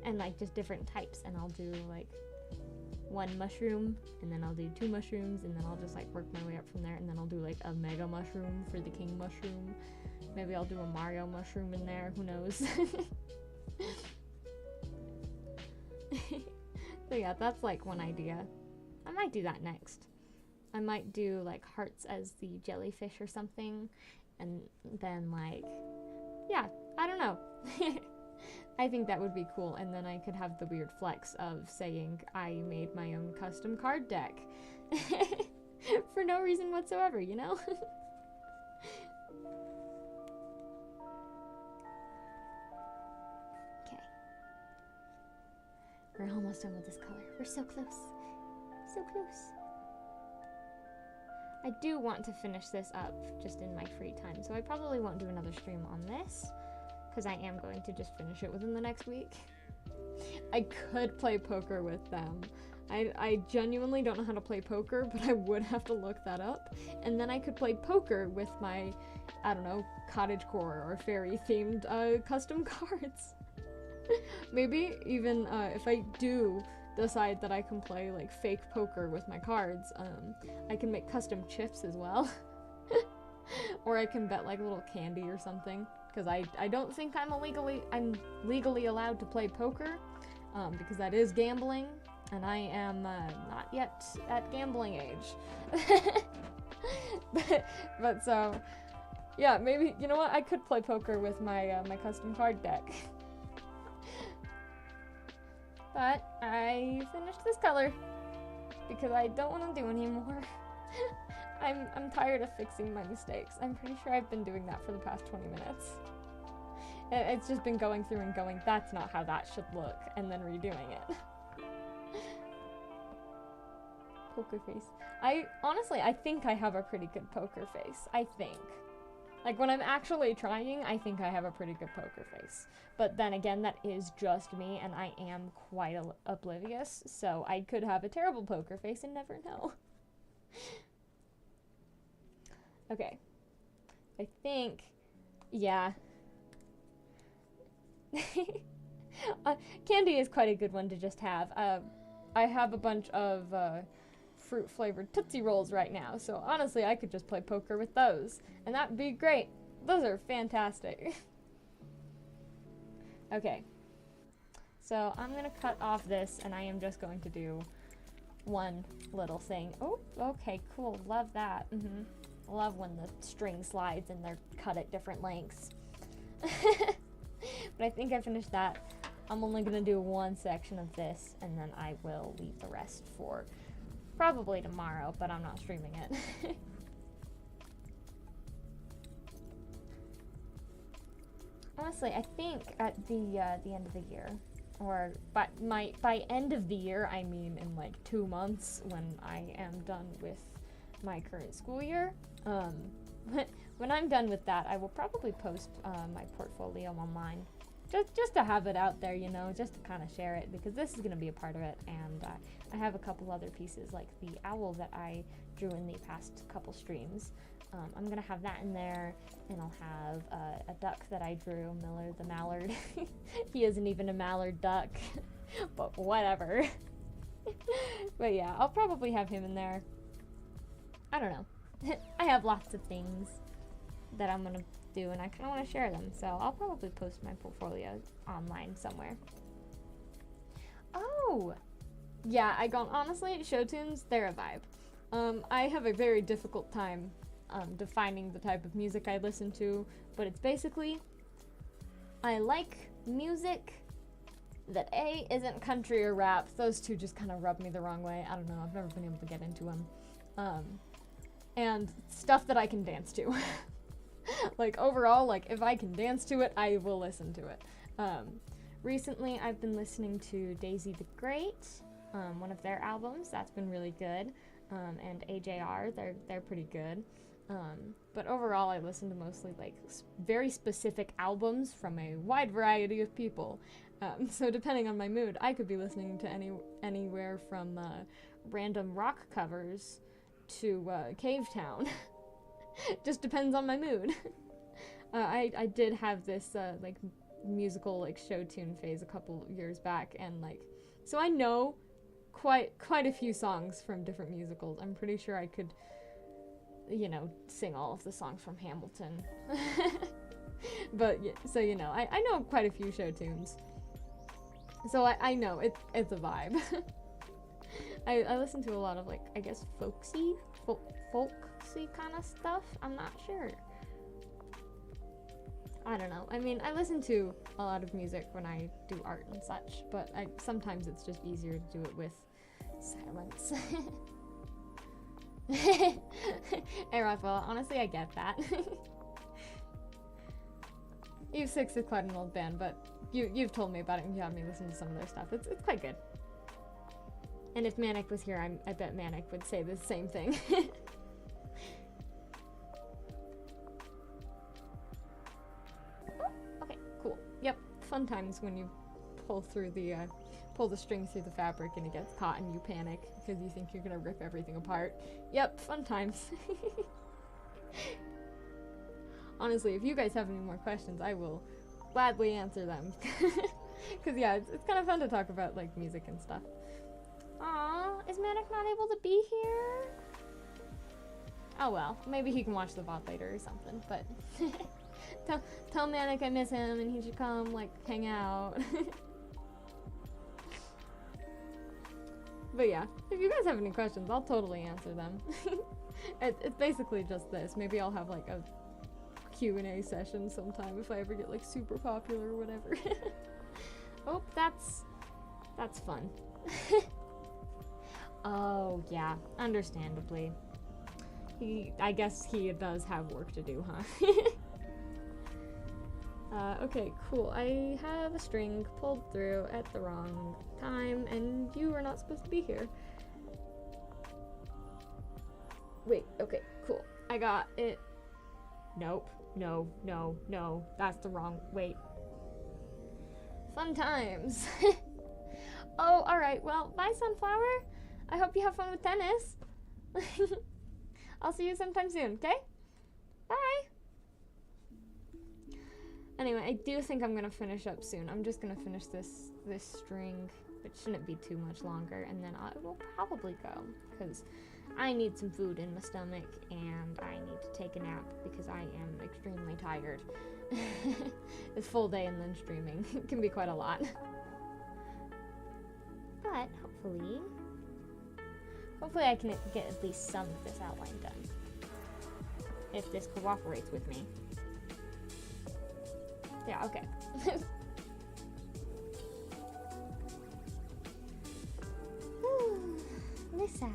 and like just different types, and I'll do like 1 mushroom and then I'll do 2 mushrooms and then I'll just like work my way up from there, and then I'll do like a mega mushroom for the king mushroom. Maybe I'll do a Mario mushroom in there, who knows. So yeah, that's like one idea. I might do that next. I might do like hearts as the jellyfish or something, and then like, yeah, I don't know. I think that would be cool, and then I could have the weird flex of saying I made my own custom card deck for no reason whatsoever, you know? Okay. We're almost done with this color. We're so close. So close. I do want to finish this up just in my free time, so I probably won't do another stream on this, because I am going to just finish it within the next week. I could play poker with them. I genuinely don't know how to play poker, but I would have to look that up. And then I could play poker with my, I don't know, cottagecore or fairy themed custom cards. Maybe even if I do decide that I can play like fake poker with my cards, I can make custom chips as well. Or I can bet like a little candy or something, because I don't think I'm legally allowed to play poker, because that is gambling, and I am not yet at gambling age. but so, yeah, maybe, you know what, I could play poker with my my custom card deck. But I finished this color because I don't want to do anymore. I'm tired of fixing my mistakes. I'm pretty sure I've been doing that for the past 20 minutes. It's just been going through and going, that's not how that should look, and then redoing it. Poker face. I think I have a pretty good poker face. I think. Like, when I'm actually trying, I think I have a pretty good poker face. But then again, that is just me, and I am quite oblivious, so I could have a terrible poker face and never know. Okay. I think, yeah. Candy is quite a good one to just have. I have a bunch of fruit-flavored Tootsie Rolls right now, so honestly, I could just play poker with those, and that'd be great. Those are fantastic. Okay. So I'm gonna cut off this, and I am just going to do one little thing. Oh, okay, cool. Love that. Love when the string slides and they're cut at different lengths. But I think I finished that. I'm only gonna do one section of this, and then I will leave the rest for probably tomorrow, but I'm not streaming it. Honestly, I think at the end of the year, or by end of the year, I mean in like 2 months when I am done with my current school year. When I'm done with that, I will probably post my portfolio online, just to have it out there, you know, just to kind of share it, because this is going to be a part of it, and I have a couple other pieces, like the owl that I drew in the past couple streams. I'm going to have that in there, and I'll have a duck that I drew, Miller the Mallard. He isn't even a mallard duck, but whatever. But yeah, I'll probably have him in there. I don't know. I have lots of things that I'm going to do, and I kind of want to share them, so I'll probably post my portfolio online somewhere. Oh! Yeah, honestly, show tunes, they're a vibe. I have a very difficult time defining the type of music I listen to, but it's basically, I like music that A, isn't country or rap. Those two just kind of rub me the wrong way. I don't know, I've never been able to get into them. And stuff that I can dance to. Like, overall, like, if I can dance to it, I will listen to it. Recently, I've been listening to Daisy the Great, one of their albums. That's been really good. And AJR, they're pretty good. But overall, I listen to mostly, like, very specific albums from a wide variety of people. So depending on my mood, I could be listening to anywhere from random rock covers to Cave Town. Just depends on my mood. I did have this like musical like show tune phase a couple years back, and like, so I know quite a few songs from different musicals. I'm pretty sure I could, you know, sing all of the songs from Hamilton. But yeah, so you know, I know quite a few show tunes. So I know it's a vibe. I listen to a lot of, like, I guess folksy kind of stuff. I'm not sure. I don't know. I mean, I listen to a lot of music when I do art and such, but sometimes it's just easier to do it with silence. Hey, Raphael, honestly, I get that. Eve 6 is quite an old band, but you've told me about it and you had me listen to some of their stuff. It's quite good. And if Manic was here, I bet Manic would say the same thing. Okay, cool. Yep, fun times when you pull the string through the fabric and it gets caught and you panic because you think you're gonna rip everything apart. Yep, fun times. Honestly, if you guys have any more questions, I will gladly answer them. Because yeah, it's kind of fun to talk about like music and stuff. Aw, is Manic not able to be here? Oh well, maybe he can watch the VOD later or something, but tell Manic I miss him and he should come, like, hang out. But yeah, if you guys have any questions, I'll totally answer them. It's basically just this. Maybe I'll have like a Q&A session sometime if I ever get like super popular or whatever. Oh, that's fun. Oh yeah, understandably. I guess he does have work to do, huh? Okay, cool. I have a string pulled through at the wrong time, and you are not supposed to be here. Wait, okay, cool. I got it. Nope. No, no, no. That's the wrong. Wait. Fun times. Oh, alright. Well, bye, Sunflower. I hope you have fun with tennis. I'll see you sometime soon, okay? Bye. Anyway, I do think I'm gonna finish up soon. I'm just gonna finish this string, which shouldn't be too much longer, and then I will probably go, because I need some food in my stomach, and I need to take a nap, because I am extremely tired. It's full day and then streaming. It can be quite a lot. But, hopefully I can get at least some of this outline done. If this cooperates with me. Yeah, okay. This side.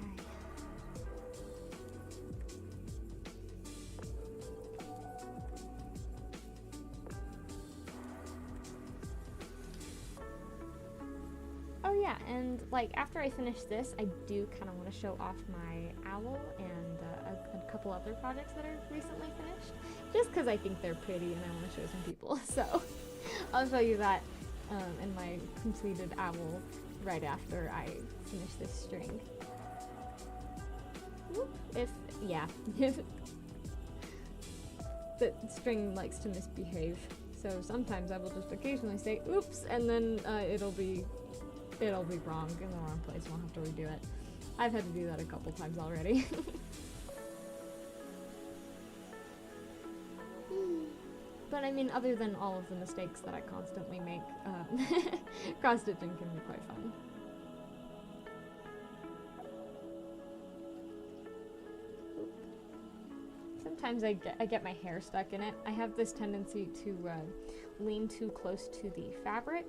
Oh yeah, and like after I finish this, I do kind of want to show off my owl and a couple other projects that are recently finished, just because I think they're pretty and I want to show some people. So I'll show you that in my completed owl right after I finish this string. If the string likes to misbehave, so sometimes I will just occasionally say oops, and then it'll be wrong in the wrong place and I'll have to redo it. I've had to do that a couple times already. But I mean, other than all of the mistakes that I constantly make, cross-stitching can be quite fun. Sometimes I get my hair stuck in it. I have this tendency to lean too close to the fabric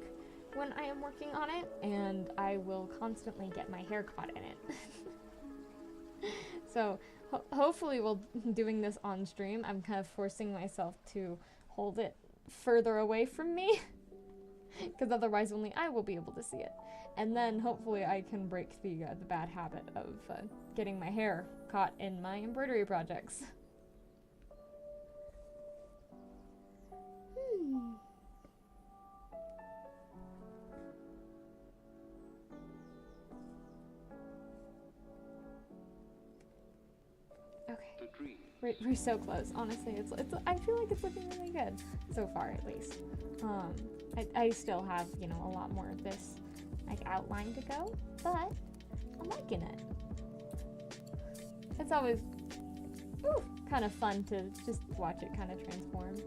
when I am working on it, and I will constantly get my hair caught in it. So hopefully while doing this on stream, I'm kind of forcing myself to hold it further away from me, because otherwise only I will be able to see it. And then hopefully I can break the bad habit of getting my hair caught in my embroidery projects. We're so close, honestly. It's I feel like it's looking really good so far, at least. I still have, you know, a lot more of this like outline to go, but I'm liking it. It's always kind of fun to just watch it kind of transform.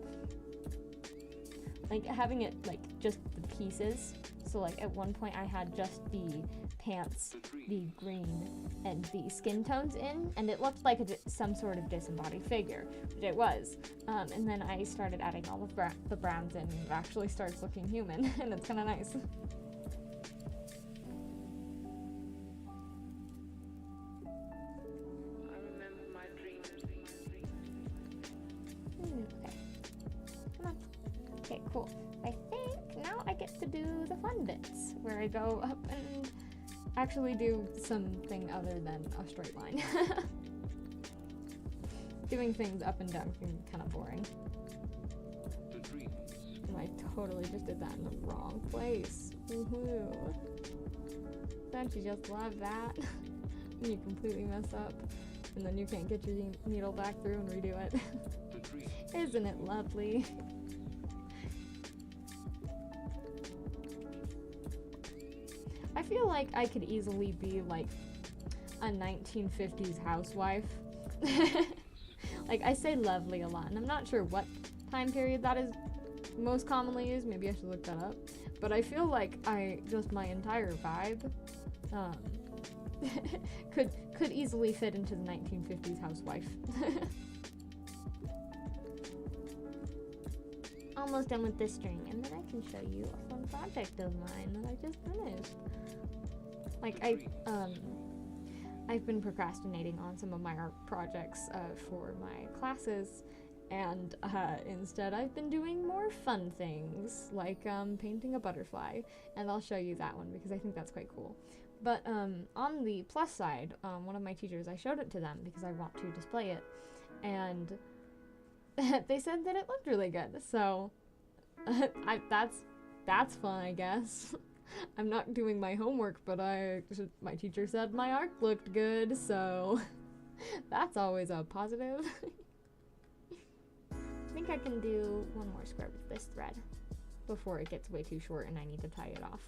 Like having it like just the pieces. So like at one point I had just the pants, the green, and the skin tones in, and it looked like some sort of disembodied figure, which it was. And then I started adding all of the browns in, and it actually starts looking human, and it's kind of nice. I remember my dreams. Okay. Come on. Okay, cool. I think now I get to do the fun bits, where I go up and actually do something other than a straight line. Doing things up and down can be kind of boring. And I totally just did that in the wrong place. Woohoo. Don't you just love that? When you completely mess up, and then you can't get your needle back through and redo it. Isn't it lovely? I feel like I could easily be like a 1950s housewife. Like I say lovely a lot, and I'm not sure what time period that is most commonly used. Maybe I should look that up. But I feel like my entire vibe could easily fit into the 1950s housewife. Almost done with this string, and then I can show you a fun project of mine that I just finished. Like, I've been procrastinating on some of my art projects for my classes, and instead I've been doing more fun things, like painting a butterfly, and I'll show you that one because I think that's quite cool. But on the plus side, one of my teachers, I showed it to them because I want to display it, and they said that it looked really good, so that's fun, I guess. I'm not doing my homework, but my teacher said my art looked good, so that's always a positive. I think I can do one more square with this thread before it gets way too short and I need to tie it off.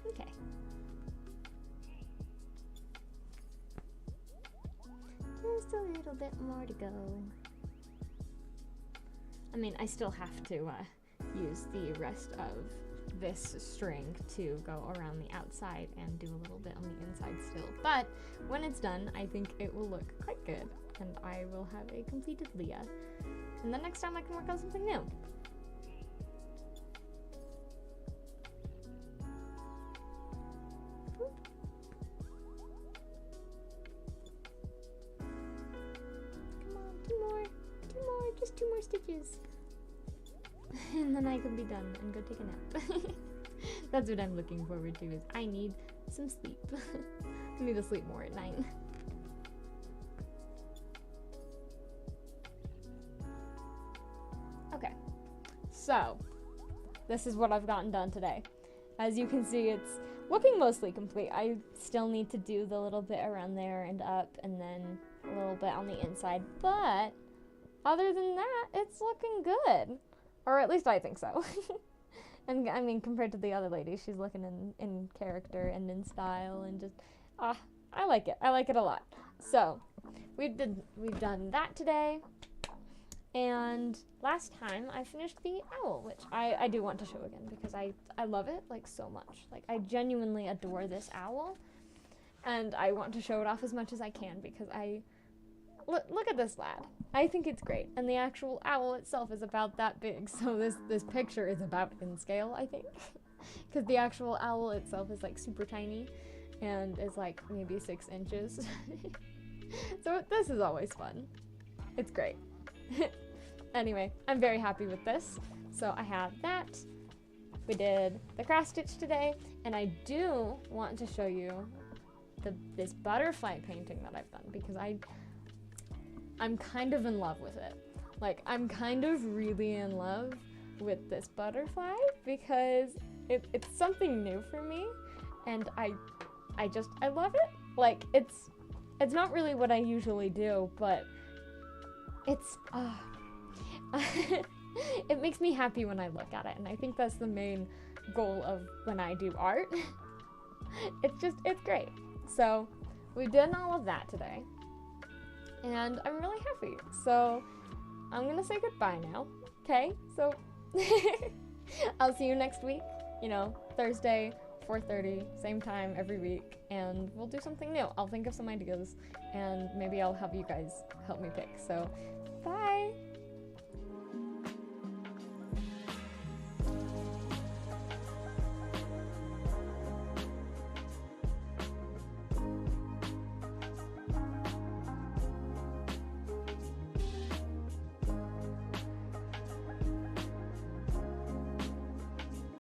Okay. Just a little bit more to go. I mean, I still have to use the rest of this string to go around the outside and do a little bit on the inside still. But when it's done, I think it will look quite good, and I will have a completed Leah. And then next time I can work on something new. Just 2 more stitches. And then I can be done and go take a nap. That's what I'm looking forward to, is I need some sleep. I need to sleep more at night. Okay, so this is what I've gotten done today. As you can see, it's looking mostly complete. I still need to do the little bit around there and up, and then a little bit on the inside, but other than that, it's looking good. Or at least I think so. And I mean, compared to the other lady, she's looking in character and in style, and just, I like it. I like it a lot. So, we've done that today. And last time, I finished the owl, which I do want to show again, because I love it, like, so much. Like, I genuinely adore this owl. And I want to show it off as much as I can, because look at this lad. I think it's great. And the actual owl itself is about that big. So this picture is about in scale, I think. Because the actual owl itself is like super tiny and is like maybe 6 inches. So this is always fun. It's great. Anyway, I'm very happy with this. So I have that. We did the cross stitch today. And I do want to show you this butterfly painting that I've done, because I'm kind of in love with it. Like, I'm kind of really in love with this butterfly because it's something new for me, and I love it. Like, it's not really what I usually do, but it's it makes me happy when I look at it, and I think that's the main goal of when I do art. It's great. So we did all of that today. And I'm really happy. So I'm gonna say goodbye now. Okay? So I'll see you next week. You know, Thursday, 4:30, same time every week. And we'll do something new. I'll think of some ideas, and maybe I'll have you guys help me pick. So bye!